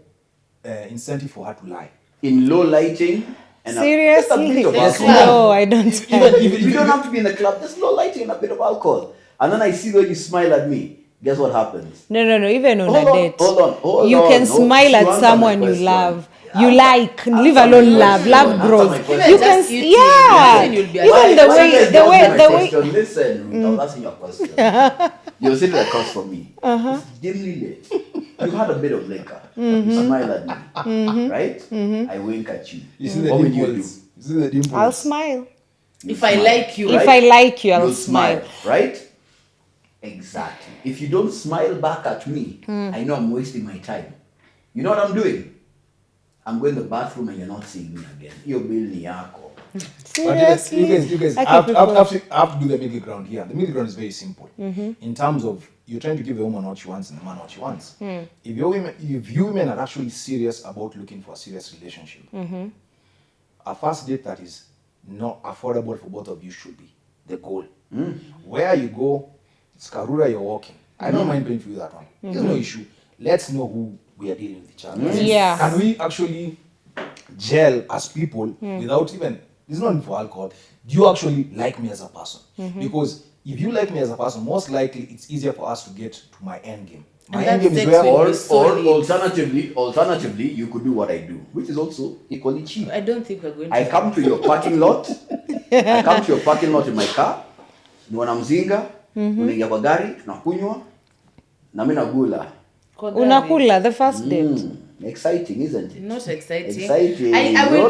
incentive for her to lie.
In low lighting. And just a
Seriously?
bit of
There's
alcohol.
No, I don't.
Even you don't have to be in the club. Just low lighting and a bit of alcohol. And then I see when you smile at me. Guess what happens?
No. Even on
Hold
a
on,
date,
hold
you
on.
can
No,
smile
you
at
answer
someone
my
you
question.
love. You like, leave alone love. Love
Answer
grows.
my question.
You
Even
can,
just eating,
yeah.
then you'll be
Even
alive.
the
Why
way,
you guys
the
don't
way,
answer
the
my
way.
question? Listen, I was asking your question. You're sitting across from me. It's dimly lit. You had a bit of liquor. You smile at me. Right? I wink at you.
You see the
What would you do?
dimples. You see the dimples.
I'll smile.
You
If I
smile,
like you,
If I like you, I'll
You'll
smile.
Right? Exactly. if you don't smile back at me, I know I'm wasting my time. You know what I'm doing? I'm going to the bathroom and you're not seeing me again. Your bill ni yako.
But yes, you guys
I
have,
keep
have,
it
have to do the middle ground here. The middle ground is very simple. In terms of you're trying to give a woman what she wants and the man what she wants. If you women are actually serious about looking for a serious relationship, a first date that is not affordable for both of you should be the goal. Where you go, it's Karura you're walking. I don't mind paying for you that one. There's no issue. Let's know who we are dealing with each other.
Yeah.
Can we actually gel as people without even, it's not for alcohol. Do you actually like me as a person? Because if you like me as a person, most likely it's easier for us to get to my end game. My
And
end game
that's
is
sex
where
with
Or alternatively, you could do what I do, which is also equally cheap.
I don't think we're going to.
I come to your parking lot. I come to your parking lot in my car. Niwana mzinga, unaingia kwa gari, tunakunywa na mimi nagula.
Kwa gari.
Unakula the first date.
Exciting, isn't it?
Not exciting.
Exciting.
I will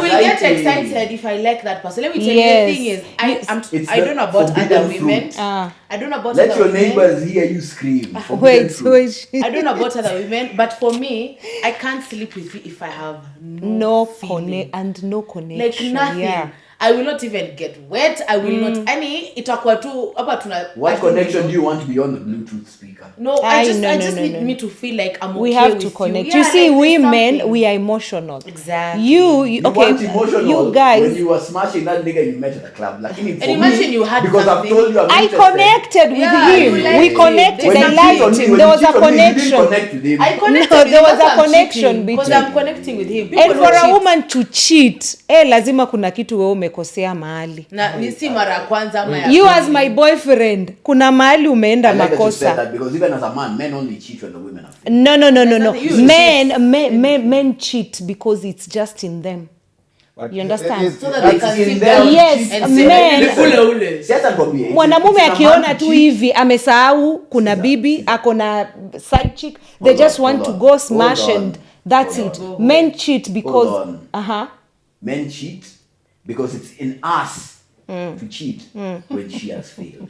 get excited if I like that person. Let me tell
Yes.
you, the thing is,
It's
I don't know about
forbidden
other women.
fruit.
I don't know about
Let
other
your
women.
neighbors hear you scream. Forbidden
Wait,
fruit.
wait.
I don't know about other women, but for me, I can't sleep with you if I have no feeling.
No
Like
connection.
nothing.
Yeah.
I will not even get wet. I will not. Any itakuwa tu hapa tuna.
What connection do you want beyond the Bluetooth speaker?
No, I just
no,
need
no.
me to feel like I'm
We
okay
have
with
to connect.
You,
You see,
like there's
women,
something.
we are emotional.
Exactly.
You
You
okay?
want emotional
You
when
guys,
you were smashing that nigga you met at the club. Like,
And imagine you had
because
something.
I've told you I'm
I
interested.
connected with
Yeah,
him.
you liked
We
him.
connected.
When
I
you
liked him. There was a
You
connection.
didn't connect with him.
I connected
No,
with
there
him,
was
that's
a
why I'm
connection
cheating, because
between-
I'm connecting with him. People
And
don't
for a
cheat.
woman to cheat, lazima kuna kitu wewe umekosea mahali.
Na ni si mara ya kwanza ama ya
You
pili.
as my boyfriend, kuna mahali umeenda
I like that you said
makosa.
that because even as a man, men only cheat when the women are fake.
No.
nothing- you
Men cheat because it's just in them.
But
You understand?
So that they
That's
can
in
sit
them.
down
Yes,
and say,
men-
"Ni ule ule."
Siasa nikwambie,
Mwanamume
it's a man
akiona
to
tu
cheat.
hivi amesahau kuna bibi ako na side chick, they
Hold
just
on,
want
hold
to
on,
go smash
hold on,
and that's
hold
it.
on.
Men cheat because
Hold on. Men cheat because it's in us to cheat when she has failed.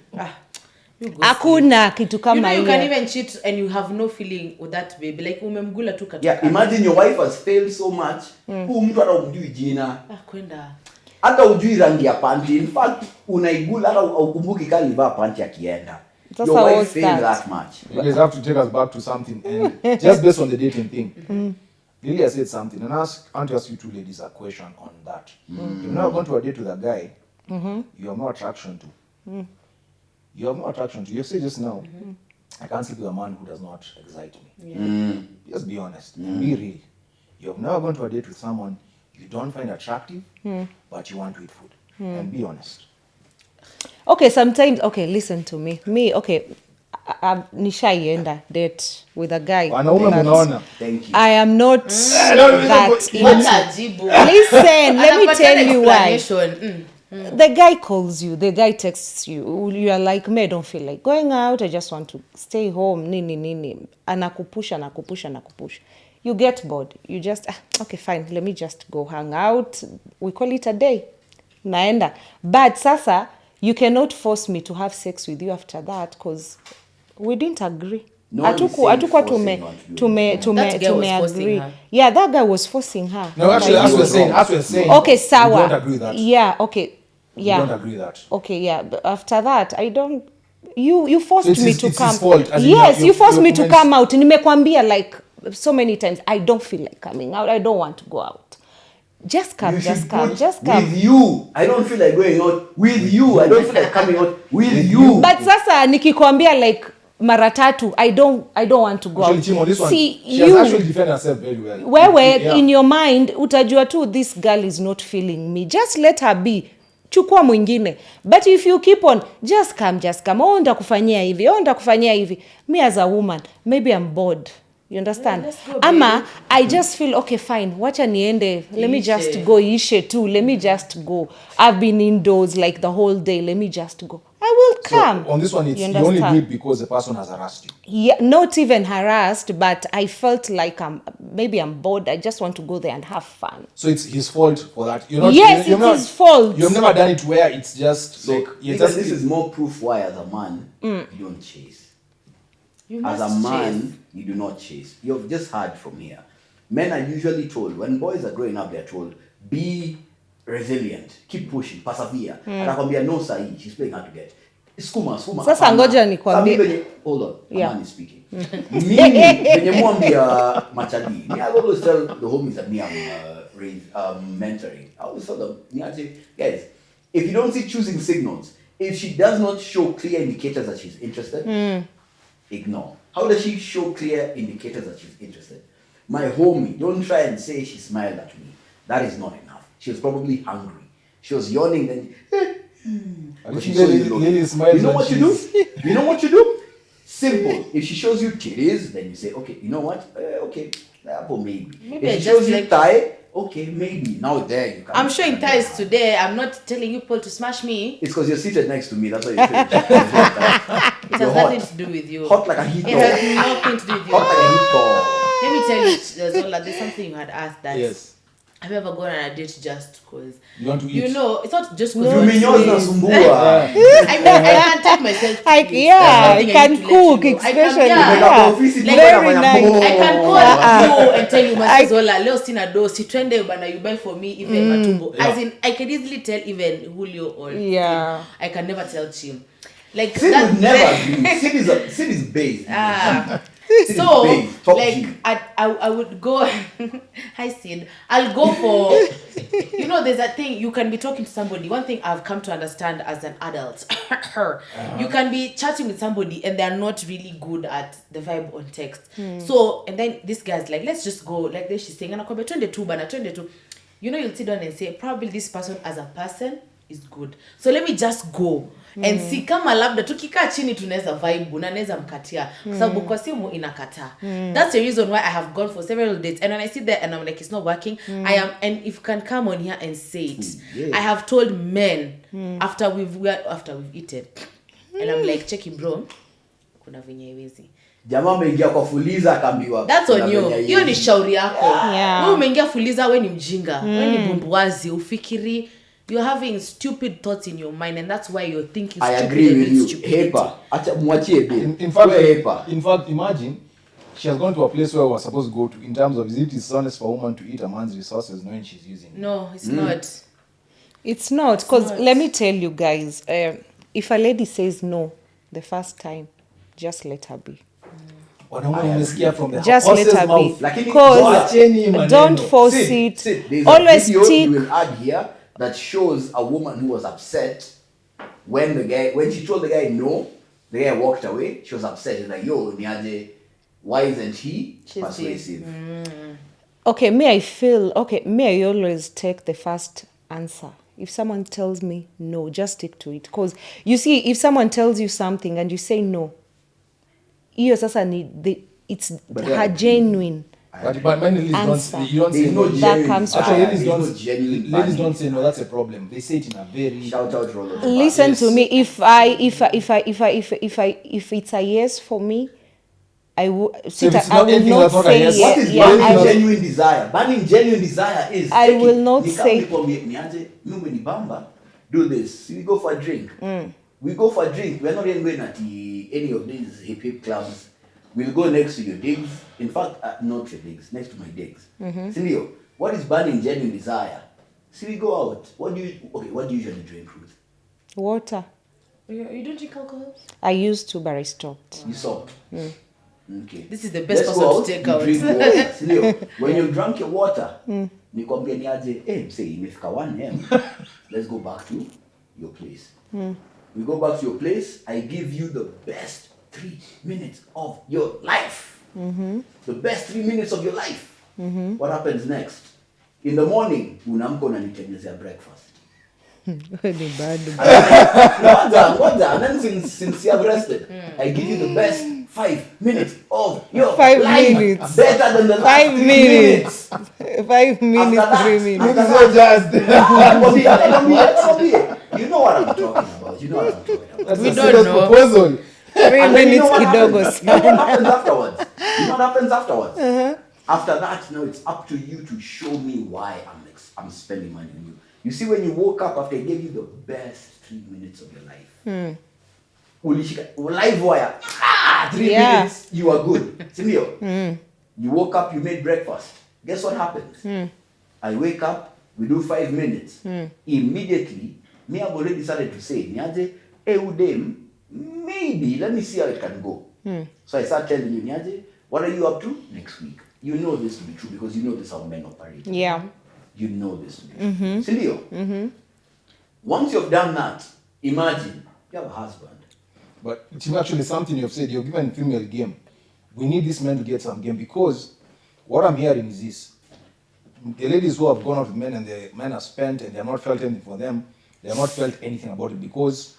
You go
hakuna kitu
You know
kama
you can
hiyo.
even cheat and you have no feeling with that baby. Like umemgula tu katika.
Yeah, imagine your wife has failed so much. Huu mtu hata umjui jina.
Kwenda.
Hata ujui rangi ya panty. In fact, unaigula hata ukumbuki kali alivaa panty akienda.
Sasa
Your wife
what's
failed
that?
that much.
You guys have to take us back to something, and just based on the dating thing. Lilia said something, and I want to ask you two ladies a question on that. You're not going to a date with a guy you have no attraction to. You have no attraction to. You say just now, I can't sleep with a man who does not excite me. Just be honest, be real. You have never gone to a date with someone you don't find attractive, but you want to eat food. And be honest.
Okay, sometimes listen to me. Nishaienda date with a guy.
Wanaume
that-
munaona.
Thank you.
I am not that
What
into.
a jibu.
Listen, let me
Anapata
tell you why.
explanation.
The guy calls you, the guy texts you, you are like, me, I don't feel like going out, I just want to stay home, nini. Anakupush. You get bored. You just, okay, fine, let me just go hang out. We call it a day. Naenda. But sasa, you cannot force me to have sex with you after that because we didn't agree.
No one is saying
Hatukuwa
forcing
That guy was forcing
agree.
her.
Yeah, that guy was forcing her.
No, actually, as we're saying.
Okay,
We
sawa.
don't agree with that.
Yeah, okay. Yeah.
We don't agree with that.
Okay, yeah. But after that, I don't. You forced
It's
me
his-
to
it's
come.
his fault, as in
Yes,
your-
you forced
your
me to
comments-
come out. Nimekwambia like so many times. I don't feel like coming out. I don't want to go out. Just come,
You
just
should
come,
put
just come.
with you. I don't feel like going out with you. I don't feel like coming out with you.
But sasa nikikwambia like mara tatu, I don't want to go
Actually,
out.
Chimo, this one,
See,
she has
you.
actually defended herself very well.
Wewe
Yeah.
in your mind utajua tu this girl is not feeling me, just let her be, chukua mwingine. But if you keep on just come ndakufanyia hivi, me as a woman maybe I'm bored, you understand?
let's go,
Ama
baby.
I just feel okay fine, wacha niende, let me just
Ishe.
go, ishe too, let me just go. I've been indoors like the whole day, let me just go. I will
So
come.
on this one, it's
You
you only do
understand?
it because the person has harassed you.
Yeah, not even harassed, but I felt like maybe I'm bored. I just want to go there and have fun.
So it's his fault for that. You're not,
Yes,
you're
it's
not,
his fault.
You've never done it where it's just
So
like you're
even
just
this is more proof why, as a man, you don't chase.
You
As
must
a man,
chase.
you do not chase. You've just heard from here. Men are usually told, when boys are growing up, they're told, be resilient, keep pushing, persevere. Anakwambia no sahi, she's playing hard to get. Sukuma.
Sasa
hapana.
ngoja nikwambie.
Sasa hold on,
Yeah.
a man is speaking. Mimi, venye mwambia machadi, me I always tell the homies that me I'm mentoring. I always tell them, guys, if you don't see choosing signals, if she does not show clear indicators that she's interested, ignore. How does she show clear indicators that she's interested? My homie, don't try and say she smiled at me. That is not enough. She was probably hungry. She was yawning, then
I
she
think
saw you
Lily
looking.
smiles
You know
when
what you do? You know what you do? Simple. If she shows you titties, then you say, okay, you know what? Okay, maybe.
Maybe
If
I
she shows
just
you
like-
thigh, okay, maybe. Now there you can.
I'm sure in ties today, I'm not telling you people to smash me.
It's because you're seated next to me. That's why you're feeling.
It has nothing to do with you.
Hot like a heat
It
dog.
has nothing to do with you.
Hot like a heat dog.
Let me tell you, Zola, there's something you had asked that
Yes.
I've ever gone on a date just because.
You want to eat.
You know, it's not just
You
because.
mean yours nasumbua?
I mean, I can take myself. to
I,
place.
yeah, I
There's nothing
can
need to let
cook,
you know. I
especially.
can,
Like
yeah.
a office,
Like,
very nice.
I can call you and tell you,
I-
Zola, leo sina do, si twende bana, you buy for me, even matumbo.
Yeah.
As in, I can easily tell even Julio or
Yeah.
I can never tell Chim. Like,
Sid
that-
would never agree. Sid is based. Sid
so
is based. Top
like
G.
I would go hi Sid, I'll go for you know, there's a thing, you can be talking to somebody. One thing I've come to understand as an adult, you can be chatting with somebody and they're not really good at the vibe on text. So and then this guy's like, let's just go, like this she's saying, and 22 bana 22. You know, you'll sit down and say, probably this person as a person is good, so let me just go and see kama labda tukikaa chini tunaweza vibe na naweza mkatia kwa sababu kwa simu inakataa. That's the reason why I have gone for several dates, and when I sit there and I'm like, it's not working, I am, and if you can come on here and say it, I have told men after we've eaten, and I'm like, check it bro, kuna venye haiwezi.
Jamaa ameingia kwa fuliza akaambiwa.
That's on
kuna
you.
venye
Hiyo ni
hivi.
shauri yako.
Yeah.
Wewe umeingia fuliza, wewe ni mjinga. Wewe ni bumbuazi, ufikiri. You're having stupid thoughts in your mind, and that's why you're thinking
I
stupid
agree
and
with
it's
you.
stupidity.
Hepa. Acha mwachie bill.
In fact,
Wewe hepa.
imagine she has gone to a place where we're supposed to go to in terms of, is it dishonest for a woman to eat a man's resources knowing she's using it?
No, it's not.
It's not, because
not.
let me tell you guys, if a lady says no the first time, just let her be.
Wanaume umesikia from the
Just let
horse's
her be.
mouth.
Lakini
Because
Wacheni maneno.
don't force it.
There's
Always
a video
stick.
you will add here that shows a woman who was upset when she told the guy no, the guy walked away. She was upset. She's like, yo, niaje, why isn't he persuasive?
Okay, me, I always take the first answer. If someone tells me no, just stick to it. Because you see, if someone tells you something and you say no, it's
But
her
yeah.
genuine.
But many ladies
Answer.
don't, you don't
There's
say
no
no.
That
genuine
comes
desire.
from-
Actually,
There's no genuine
ladies
value.
don't say no. That's a problem. They say it in a very.
Shout out Rollo.
Listen
Yes.
to me. If it's a yes for me, I will.
if it's
I
not
will
anything
not
that's not a
say
yes,
What
yes.
is
Yeah,
banning
I will-
genuine desire? Banning genuine desire is
I
take
will
it.
not
Ni
say-
kama nikwambie, niaje, mimi ni bamba, do this. We go for a drink. We go for a drink. We're not even going at any of these hip clubs. We'll go next to your digs. In fact, not your digs, next to my digs. Sindio, what is banning genuine desire? See, we go out. What do you usually drink, Ruth?
Water.
You don't drink alcohol?
I used to, but I stopped.
You saw. Okay.
This is the best
Let's
person
go
to take
you
out.
drink water. Sindio, when you drank your water, nikwambia niaje, say imefika 1 a.m. Let's go back to your place. We go back to your place. I give you the best 3 minutes of your life. The best 3 minutes of your life. What happens next? In the morning, unaamka unanitengenezea breakfast.
Ni bado.
Ngoja, and then since you have rested, I give you the best 5 minutes of your
5
life.
minutes.
Better than the last
5
3
minutes.
minutes.
5 minutes,
After that,
3 minutes.
after that, you know what I'm talking about. You know what I'm talking about.
That's
We
a
don't
serious
know.
proposal.
3
And then you know
minutes
what
kidogo
happens? You know
sana.
what happens afterwards? You know what happens afterwards? After that, now it's up to you to show me why I'm spending money on you. You see, when you woke up after I gave you the best 3 minutes of your life, ulishika live wire. 3
Yeah.
minutes, you are good. Sindio? You woke up, you made breakfast. Guess what happens? I wake up, we do 5 minutes. Immediately, me have already started to say, Niaje, hey Udem, maybe let me see how it can go. So I start telling you, Niaje, what are you up to next week? You know this to be true because you know this is how men operate.
Yeah.
You know this to be true. Sindio? Once you've done that, imagine you have a husband.
But it's actually something you've said. You've given female game. We need this man to get some game because what I'm hearing is this. The ladies who have gone out with men and the men have spent and they have not felt anything for them, they have not felt anything about it because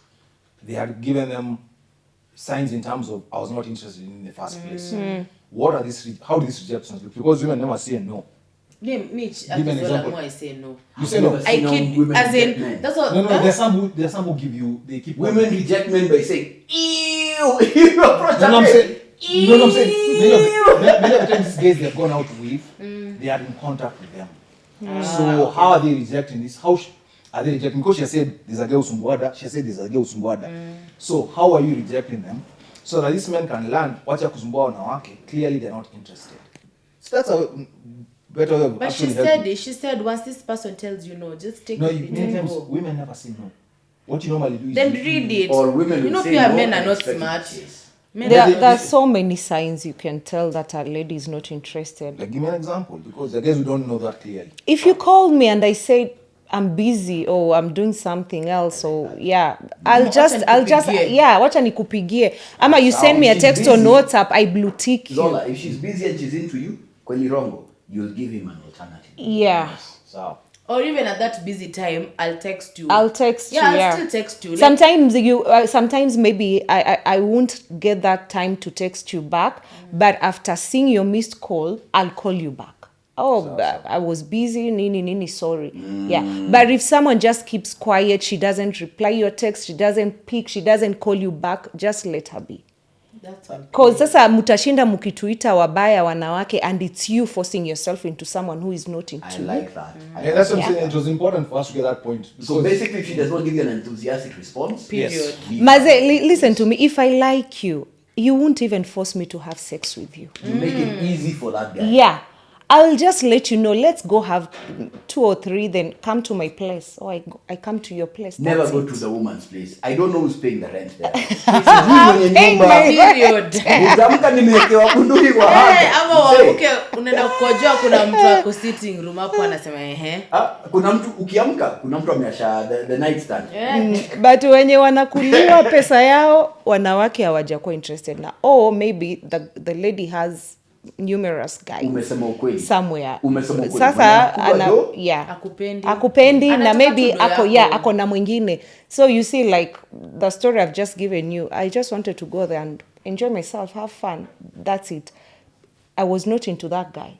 they had given them signs in terms of I was not interested in the first place. What are these? How do these rejections look? Because women never say no.
Me,
Give an example.
I say no.
You say no.
I kid, as in, that's what.
No, there's some who give you. They keep
Women reject men by saying, ew, you approach
No, I'm
that
saying. No, I'm saying. Many of the times these guys they've gone out with, they are in contact with them. So how are they rejecting this? Are they rejecting? Because she said there's a girl Sumbuada. She said there's a girl Sumbuada. So how are you rejecting them? So that these men can learn what you're kusumbua wanawake. Clearly they're not interested. So that's a better way of
But she
actually
said
helping.
it. She said once this person tells you no, just take
No,
it and go.
women never say no. What you normally do is
Then
you-
read it.
Or women
You
will
know,
say
pure
no
men are
and
not
expect it
smart.
to chase.
Men
There,
are
there's so many signs you can tell that a lady is not interested.
Like, give me an example because I guess we don't know that clearly.
If you called me and I said I'm busy or I'm doing something else, or
Wacha nikupigie.
wacha nikupigie. Ama you send me a
If she's
text on
busy,
WhatsApp, I blue tick you.
Zola, if she's busy and she's into you, Kwelirongo, you'll give him an alternative.
Yeah.
So
Or even at that busy time, I'll text you.
I'll text you.
I'll
Yeah.
still text you. Like,
Sometimes maybe I won't get that time to text you back, but after seeing your missed call, I'll call you back. I was busy, nini, sorry. Yeah. But if someone just keeps quiet, she doesn't reply your text, she doesn't pick, she doesn't call you back, just let her be.
that's one.
Cause sasa mutashinda mukituita wabaya wanawake and it's you forcing yourself into someone who is not into
I
you.
like that.
yeah, that's what I'm saying. It was important for us to get that point.
So
because-
basically, if she does not give you an enthusiastic response,
Period.
leave
Maze,
her.
listen to me. If I like you, you won't even force me to have sex with you.
You make it easy for that guy.
Yeah. I'll just let you know, let's go have 2 or 3, then come to my place. Or I come to your place.
Never
That's
go
it.
to the woman's place. I don't know who's paying the rent there.
Paying my
Period.
Nitamka nimewekewa bunduki kwa
Hey,
haja.
ama
Mzee,
waamke unaenda kukojoa, kuna mtu ako sitting room hapo anasema ehe.
kuna mtu ukiamka, kuna mtu ameasha the nightstand.
But wenye wanakuliwa pesa yao, wanawake hawajakuwa interested na. Or maybe the lady has numerous guys
Umesema ukweli.
somewhere.
Umesema ukweli.
Sasa
Mwenye akupa do,
yeah.
Akupendi.
na
Anataka
maybe
tu do
ako
yako.
ako na mwingine. So you see, like the story I've just given you, I just wanted to go there and enjoy myself, have fun. That's it. I was not into that guy.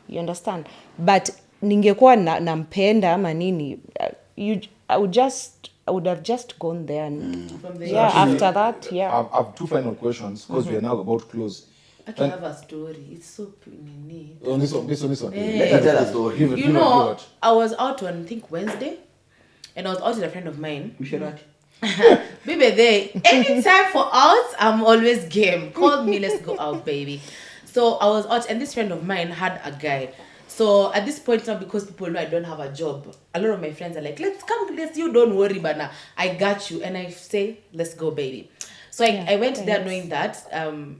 You understand? But ningekuwa nampenda ama nini, I would have just gone there and
From the
after that,
I have 2 final questions because we are now about to close.
I can have a story. It's so nini.
On this one.
Let her tell a story.
Give it,
You
give it,
know,
give it.
I was out on, I think, Wednesday, and I was out with a friend of mine.
Usherati.
Baby, there, anytime for out, I'm always game. Call me, let's go out, baby. So I was out, and this friend of mine had a guy. So at this point now, because people know I don't have a job, a lot of my friends are like, let's come, you don't worry, but now I got you. And I say, let's go, baby. So I went there knowing that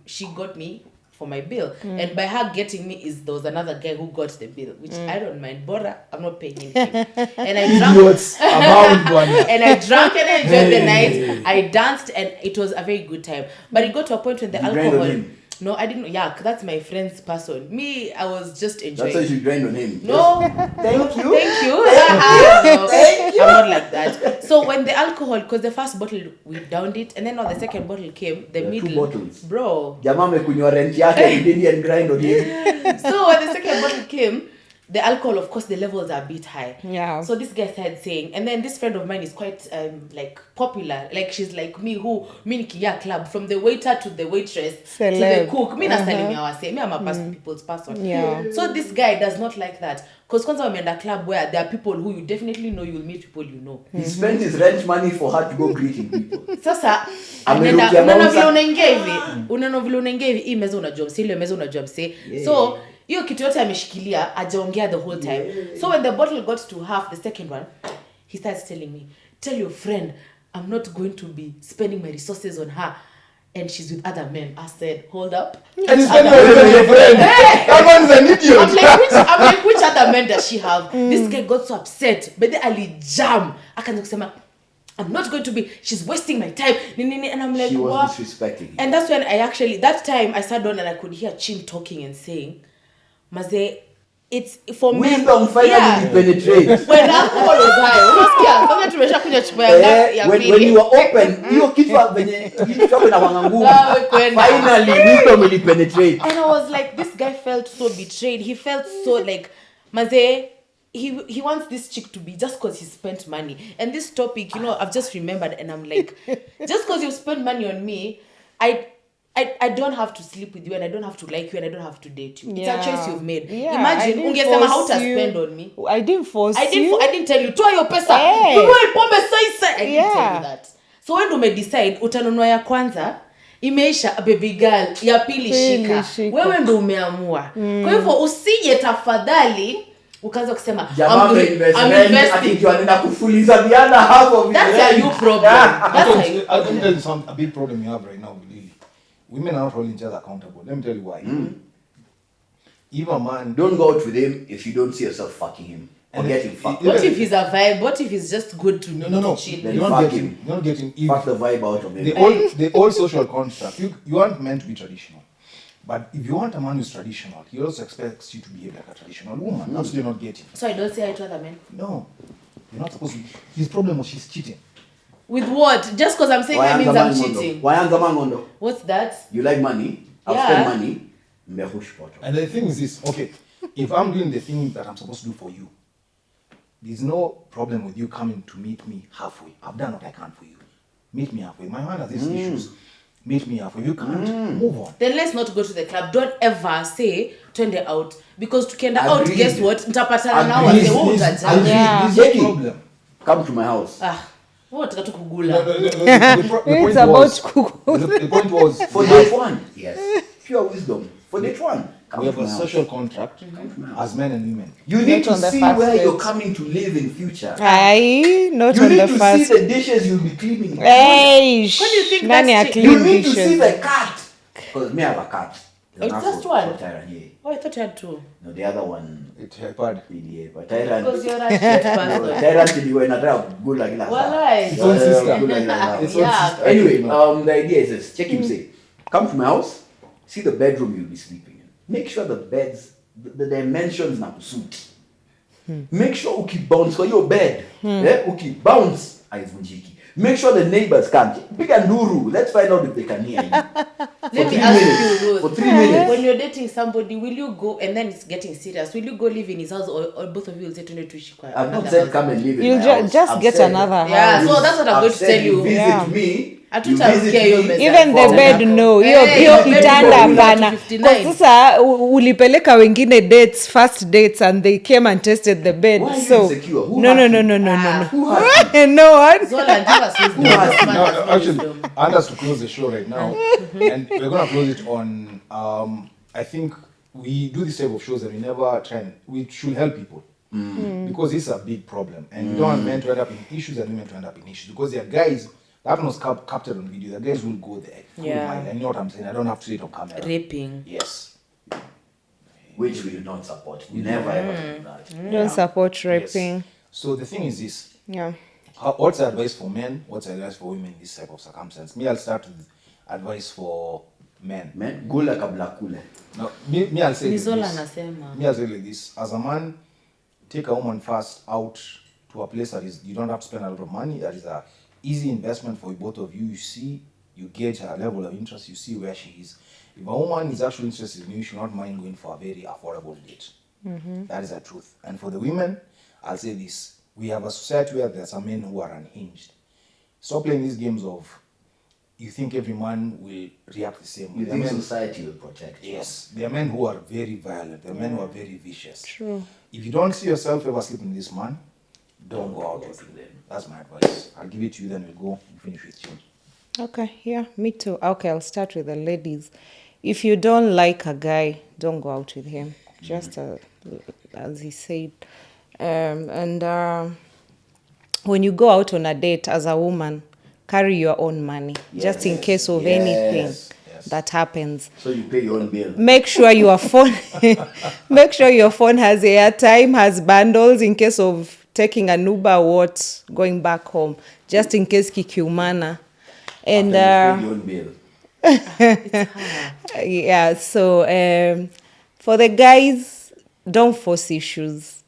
she got me for my bill. And by her getting me, there was another guy who got the bill, which I don't mind. Bora, I'm not paying anything. And I drank.
Idiots abound, bwana.
And I drank and I enjoyed the night. I danced and it was a very good time. But it got to a point when the
You grind on
alcohol.
him?
No, I didn't. Yeah, that's my friend's person. Me, I was just enjoying.
That's why you grind on him.
No,
Thank you.
thank you. No, I'm not like that. So when the alcohol, because the first bottle we downed it, and then when the second bottle came, the
There are
middle,
2 bottles.
bro.
Jamaa amekunywa rent yake, he didn't grind on him.
So when the second bottle came, the alcohol, of course, the levels are a bit high.
Yeah.
So this guy started saying, and then this friend of mine is quite like popular. Like she's like me, who me nikiingia club, from the waiter to the waitress to the
Celeb.
cook. Me nasalimia wase. Me I'm a people's person.
Yeah.
So this guy does not like that. Because kwanza wameenda club where there are people who you definitely know, you'll meet people you know.
He spent his rent money for her to go greeting people.
Sasa
Amerukia
unaona
bouncer.
vile unaingia hivi, unaona vile unaingia hivi, hii meza unajua mse, ile meza unajua mse. So hiyo kitu yote ameshikilia, ajaongea the whole time. So when the bottle got to half, the second one, he starts telling me, tell your friend I'm not going to be spending my resources on her and she's with other men. I said, hold up.
And he's spending money on your friend. That man is an idiot.
I'm like, which other men does she have? This guy got so upset. But then Ali jam. Akaanza kusema, I'm not going to be, she's wasting my time. And I'm like,
She was
what?
disrespecting him.
And that's when I actually, that time I sat down and I could hear Chin talking and saying, Maze, it's for me.
Wisdom finally penetrates.
When alcohol was high, unasikia? Sasa tumeshakunywa chupa ya ngapi ya
When
pili.
you were open, hiyo kichwa venye kichwa na wangangu.
Wewe kwenda.
Finally, wisdom will penetrate.
And I was like, this guy felt so betrayed. He felt so like, Maze, he wants this chick to be just because he spent money. And this topic, you know, I've just remembered and I'm like, just because you spent money on me, I don't have to sleep with you and I don't have to like you and I don't have to date you.
Yeah.
It's a choice you've made.
Yeah,
Imagine, ungesema how to spend on me.
I didn't force
I
you.
didn't tell you, toa your pesa.
Hey.
Nunua pombe sasa. I didn't tell
Yeah.
you that. So when ume decide utanunua ya kwanza, imeisha baby girl, ya pili shika. Wewe ndo umeamua. Kwa hivyo usije tafadhali ukaanza kusema
Jamaa
I'm
investment akijua anaenda kufuliza the other half of his
That's a
rent.
you problem. That's a you
I'll tell you a big problem you have right now with Lily. Women are not holding each other accountable. Let me tell you why. If a man
Don't go out with him if you don't see yourself fucking him or
And
getting
if-
fucked.
What if he's a vibe? What if he's just good to
no.
to chill?
Then
You're
fuck
not
him.
getting. You're not getting. If
Fuck the vibe out of him.
the old social construct. You aren't meant to be traditional. But if you want a man who's traditional, he also expects you to behave like a traditional woman. That's what you're not getting.
So I don't say hi to other men.
No, you're not supposed to. His problem was she's cheating.
With what? Just because I'm saying that means I'm cheating.
Wayanza mangondo.
What's that?
You like money? I'll
Yeah.
spend money. Mbehush poto.
And the thing is this, okay, if I'm doing the thing that I'm supposed to do for you, there's no problem with you coming to meet me halfway. I've done what I can for you. Meet me halfway. My man has these issues. Meet me halfway. You can't move on.
Then let's not go to the club. Don't ever say twende out because tukienda out,
Agreed.
guess what? Nitapatana nao
Agreed.
wase wao utajamu.
Yeah.
This is
Jackie.
the problem.
Come to my house.
Wao wataka tu
The
kugula.
point
It's about
was,
kuku.
the point was,
For date one. Yes. Pure wisdom. For date one. Come
we have
to
a
my house.
social contract as men and women.
You need
Not
to
on the
see
first
where
date.
you're coming to live in future.
Aye, not
You
on
need
the
to
first.
see the dishes you'll be cleaning.
Hey,
What do you think
nani
that's
a
cheap?
You
clean
need to see
dishes?
the cat. Because me I have a cat.
It's
An
just
Afro-
one?
for Tyrant, yeah.
Oh, I thought you had two.
No, the other one
It happened.
PDA. But Tyrant.
Because you're a shit person.
Tyrant ilikuwa inataka kugula kila saa.
Walai.
Its own sister.
Kugula kila saa.
Its own
Yeah.
sister.
Anyway, the idea is this. Check him say, come to my house, see the bedroom you'll be sleeping in. Make sure the beds, the dimensions na kusuit. Make sure ukibounce kwa your bed. Ukibounce haivunjiki. Make sure the neighbors can't. Piga nduru. Let's find out if they can hear you.
Let me
3
ask
minutes.
you, Ruth.
For 3 minutes.
When you're dating somebody, will you go and then it's getting serious? Will you go live in his house or both of you will say twende tuishi kwa
I've not
another
said
house?
come and live in
You'll
my house.
just
I've
get
said-
another
Yeah,
house.
so that's what I'm
I've
going to
said
tell you.
visit
Yeah.
me.
Hatutarukia hiyo meza.
Even the
For-
bed no, hiyo
Hey,
hiyo
the bed
kitanda
iko
hapana.
59.
Kwa sasa ulipeleka wengine dates, first dates and they came and tested the bed.
Why are you
So
insecure? Who
no,
hurt
no,
you?
no, no, no, no,
Who hurt you?
no. No one.
Zola, give us wisdom. This man has
No,
no
actually,
wisdom.
I want us to close the show right now, and we're gonna close it on. I think we do this type of shows and we never try and we should help people because it's a big problem, and we don't want men to end up in issues and women to end up in issues because there are guys that was captured on video. The guys will go there. Full
Yeah.
mile. And you know what I'm saying? I don't have to say it on camera.
Raping.
Yes.
Which we do not support. We never ever do that.
Don't support
Yes.
raping.
So the thing is this.
Yeah.
What's the advice for men? What's the advice for women in this type of circumstance? Me, I'll start with advice for men.
Men, gula kabla kule.
Now, me I'll say
Ni
like
Zola
this.
anasema.
Me, I'll say like this. As a man, take a woman first out to a place that is you don't have to spend a lot of money. That is a easy investment for both of you. You see, you gauge her level of interest. You see where she is. If a woman is actually interested in you, she should not mind going for a very affordable date. That is the truth. And for the women, I'll say this. We have a society where there are some men who are unhinged. Stop playing these games of you think every man will react the same way.
You
There are
think
men-
society will protect you?
Yes, there are men who are very violent. There are men who are very vicious.
True.
If you don't see yourself ever sleeping with this man, don't go out with him. That's my advice. I'll give it to you, then we'll go and finish with you.
Okay, yeah, me too. Okay, I'll start with the ladies. If you don't like a guy, don't go out with him. Just as he said. And when you go out on a date as a woman, carry your own money, just in case of anything that happens.
So you pay your own bill.
Make sure your phone make sure your phone has airtime, has bundles in case of taking an Uber or what, going back home, just in case kikiumana. And
After you pay your own bill.
yeah, so for the guys, don't force issues.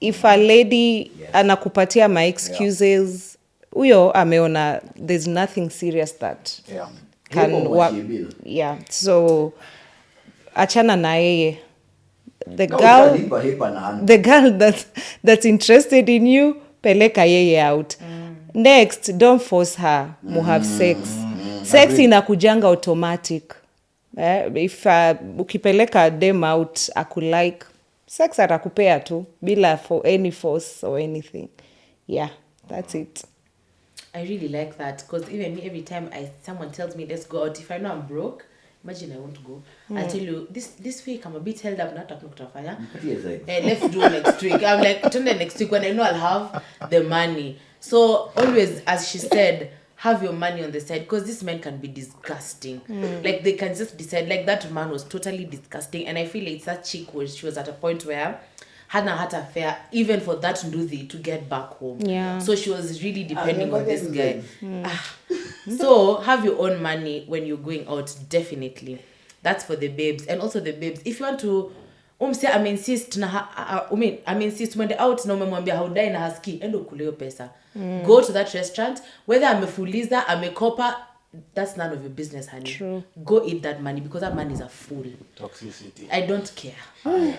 If a lady anakupatia my excuses, huyo ameona there's nothing serious that
Yeah.
can
Hepo
work.
mwachie bill.
Yeah, so achana na yeye. The
Kama
girl,
utalipa, hepa na hand.
the girl that's interested in you, peleka yeye out. Next, don't force her to have sex. Sex inakujanga automatic. If ukipeleka dem out akulike, sex atakupea tu bila for any force or anything. Yeah, that's it.
I really like that because even me, every time someone tells me let's go out, if I know I'm broke, imagine I won't go. I'll tell you this week I'm a bit held up, not kutafanya.
Yes, like.
Let's do next week. I'm like, turn the next week when I know I'll have the money. So always, as she said, have your money on the side because these men can be disgusting. Like they can just decide. Like that man was totally disgusting, and I feel like that chick she was at a point where Hannah had a fare even for that nduthi to get back home.
Yeah.
So she was really depending on this guy. So have your own money when you're going out, definitely. That's for the babes. And also the babes, if you want to I'm insist mwende out na umemwambia haudai na haski, endo kule hiyo pesa. Go to that restaurant, whether amefuliza, amekopa, that's none of your business, honey.
True.
Go eat that money because that man is a fool.
Toxicity.
I don't care.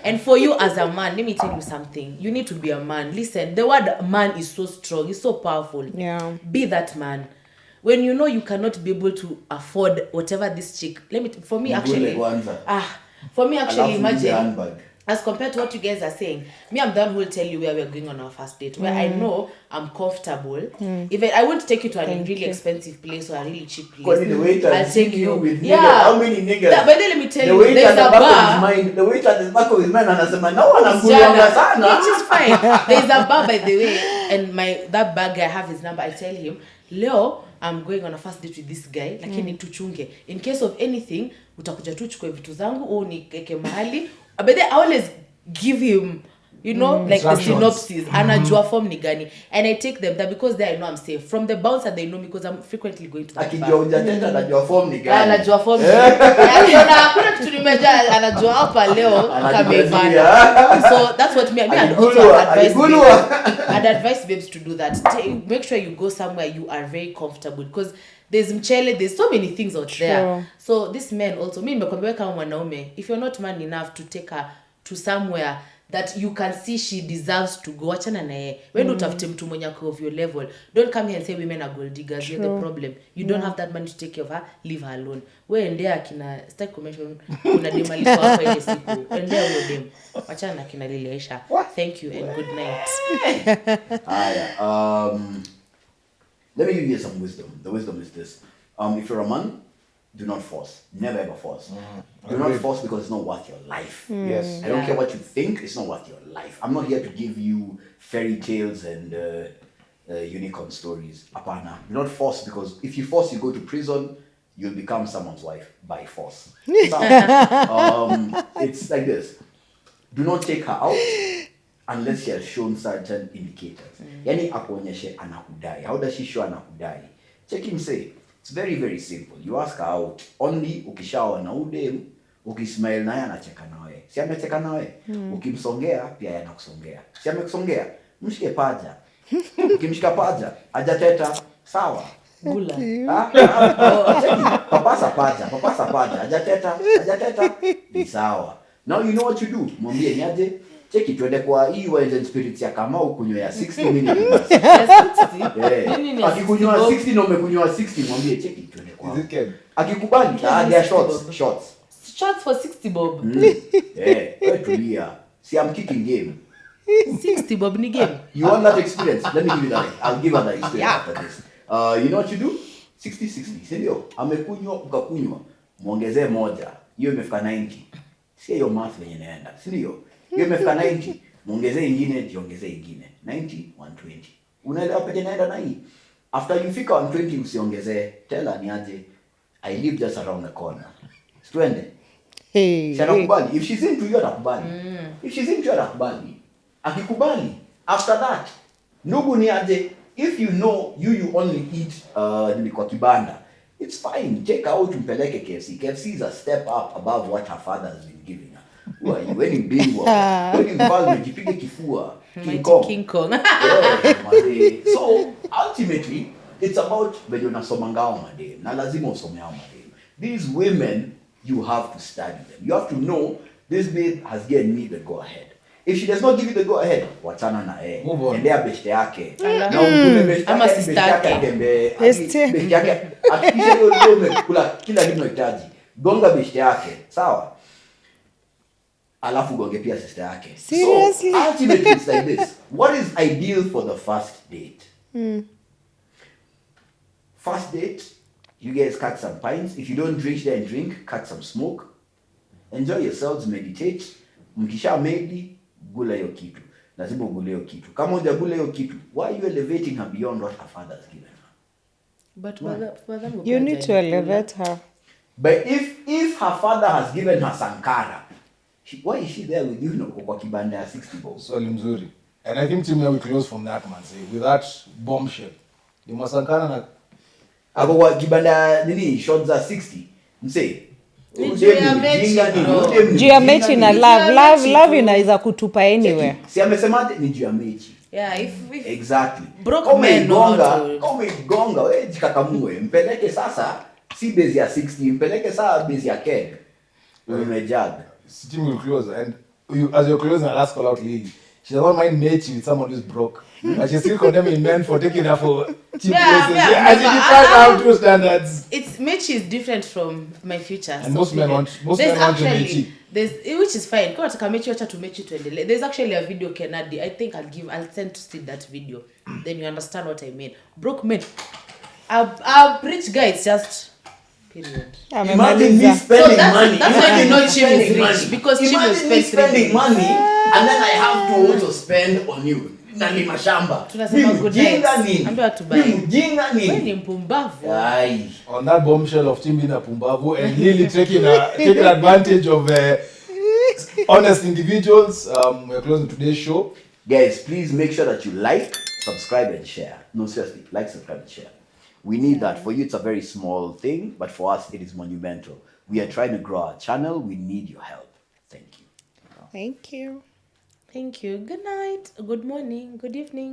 And for you as a man, let me tell you something. You need to be a man. Listen, the word man is so strong. It's so powerful.
Yeah.
Be that man. When you know you cannot be able to afford whatever this chick. For me actually,
Alafu
imagine.
handbag.
As compared to what you guys are saying, me, I'm the one who will tell you where we're going on our first date, where I know I'm comfortable. Even I won't take you to a really expensive place or a really cheap place.
Because the waiter
I'll
is
take
seeing
you
with
yeah.
niggas. How many niggas?
But then let me tell
The
you,
waiter
there's
at
a
the back of his
bar.
mind. The waiter at the back of his mind anasema no one anakulianga sana.
Which is fine. There's a bar, by the way, and that bar guy, I have his number. I tell him, Leo, I'm going on a first date with this guy, lakini tuchunge. In case of anything, utakuja tu chukue vitu zangu au nikeke mahali. But then I always give him, like the synopsis. Anajua form ni gani. And I take them there because there I know I'm safe. From the bouncer they know me because I'm frequently going to that
Akijua
bar.
hujateta anajua form ni gani.
Anajua form. Hakuna kitu nimejaa, anajua hapa leo kamevana. So that's what me I'd also I'd advise babes to do that. Make sure you go somewhere you are very comfortable because there's mchele, there's so many things out there. So this men also, me nimekwambia kama mwanaume, if you're not man enough to take her to somewhere that you can see she deserves to go, achana na yeye. When you utafute mtu mwenye ako of your level, don't come here and say women are gold diggers. You're the problem. You don't have that money to take care of her, leave her alone. We endea kina start commission kuna dem alikuwa hapa ile siku. Endea huyo dem. Achana na kina Lily Aisha. Thank you and good night.
Let me give you some wisdom. The wisdom is this. If you're a man, do not force. Never ever force. Do not force because it's not worth your life.
Yes.
I don't care what you think, it's not worth your life. I'm not here to give you fairy tales and unicorn stories. Apana. Do not force because if you force, you go to prison, you'll become someone's wife by force. It's like this. Do not take her out unless she has shown certain indicators. Yani akuonyeshe anakudai. How does she show anakudai? Check him say. It's very, very simple. You ask her out. Only ukishaona udem, ukismile naye anacheka nawe. Si amecheka nawe? Ukimsongea pia yanakusongea. Si amekusongea? Mshike paja. Ukimshika paja, hajateta, sawa.
Gula.
Papasa paja, hajateta, ni sawa. Now you know what you do. Mwambie niaje, cheki twende kwa hii wine and spirits ya Kamau kunywa ya 60 minutes. Akikunywa 60 na umekunywa 60 mwambie cheki twende kwa.
Is it Ken?
Akikubali, they are shots.
Shots for 60 bob.
Wewe tulia. See, I'm kicking game.
60 bob ni game.
You want that experience? Let me give you that. I'll give her that experience after this. You know what you do? 60, si ndio? Amekunywa ukakunywa, muongezee moja. Hiyo imefika 90. Si hiyo math yenye inaenda. Si ndio? Hiyo imefika 90, muongezee ingine, jiongezee ingine. 90, 120. Unaelewa pete naenda na hii? After you fika 120 usiongezee. Tell her niaje, I live just around the corner. Twende. Si anakubali. If she's into you, atakubali. If she's into you, atakubali. Akikubali, after that, ndugu niaje, if you know you only eat kwa kibanda, it's fine. Check out mpeleke KFC. KFC is a step up above what her father has been giving her. Who are you? When you big one, when you mfalme, jipige kifua.
King Kong.
Yeah, so ultimately, it's about when you're nasomanga hao madem. Na lazima usome hao madem. These women, you have to study them. You have to know this babe has given me the go ahead. If she does not give you the go ahead, wachana na yeye. Endea beshte yake. Na ukule beshte
Ama
yake,
sister yake.
beshte yake. Hakikisha leo umekula kila kitu unahitaji. Gonga beshte yake. Sawa? Alafu gonge pia sister yake.
Seriously?
So ultimately it's like this. What is ideal for the first date? First date, you guys cut some pints. If you don't drink there and drink, cut some smoke. Enjoy yourselves, meditate. Mkisha maybe gula hiyo kitu. Lazima ugule hiyo kitu. Kama hujagula hiyo kitu, why are you elevating her beyond what her father has given her?
But for them,
You need to elevate her.
But if her father has given her Sankara, why is she there with you kwa kibanda ya 60 balls?
Swali mzuri. And I think Tim, we close from that, man. See, with that bombshell. You must ankana na
Ako kwa kibanda nini shots za 60. Mse.
Juu ya mechi na love inaweza kutupa anywhere.
Si amesemaje ni juu ya mechi.
Yeah, if
Exactly.
Broke men know how to.
Kama gonga wewe jikakamue. Mpeleke sasa si base ya 60, mpeleke sasa base ya keg. Umejag.
Tim will close, and as you're closing, I'll ask her out, Lily. She doesn't mind matching with someone who's broke, but she's still condemning men for taking her for cheap places. And she defines have two standards.
It's Mechi is different from my future.
And most men want to Mechi.
Which is fine. Kwa taka Mechi wacha to Mechi tuendelee. There's actually a video Kennedy. I think I'll send to see that video. Then you understand what I mean. Broke men. A rich guy is just period.
Imagine me spending money.
That's why you know Chim is rich. Because Chim will spend
spending money and then I have to also spend on you. Na ni mashamba.
Tunasema good night. Ambiwa tubai.
Mjinga nini?
Wewe ni mpumbavu.
Ai.
On that bombshell of Tim being a pumbavu and Lily taking advantage of honest individuals, we're closing today's show.
Guys, please make sure that you like, subscribe and share. No, seriously, like, subscribe and share. We need that. For you, it's a very small thing, but for us, it is monumental. We are trying to grow our channel. We need your help. Thank you.
Thank you.
Thank you. Good night. Good morning. Good evening.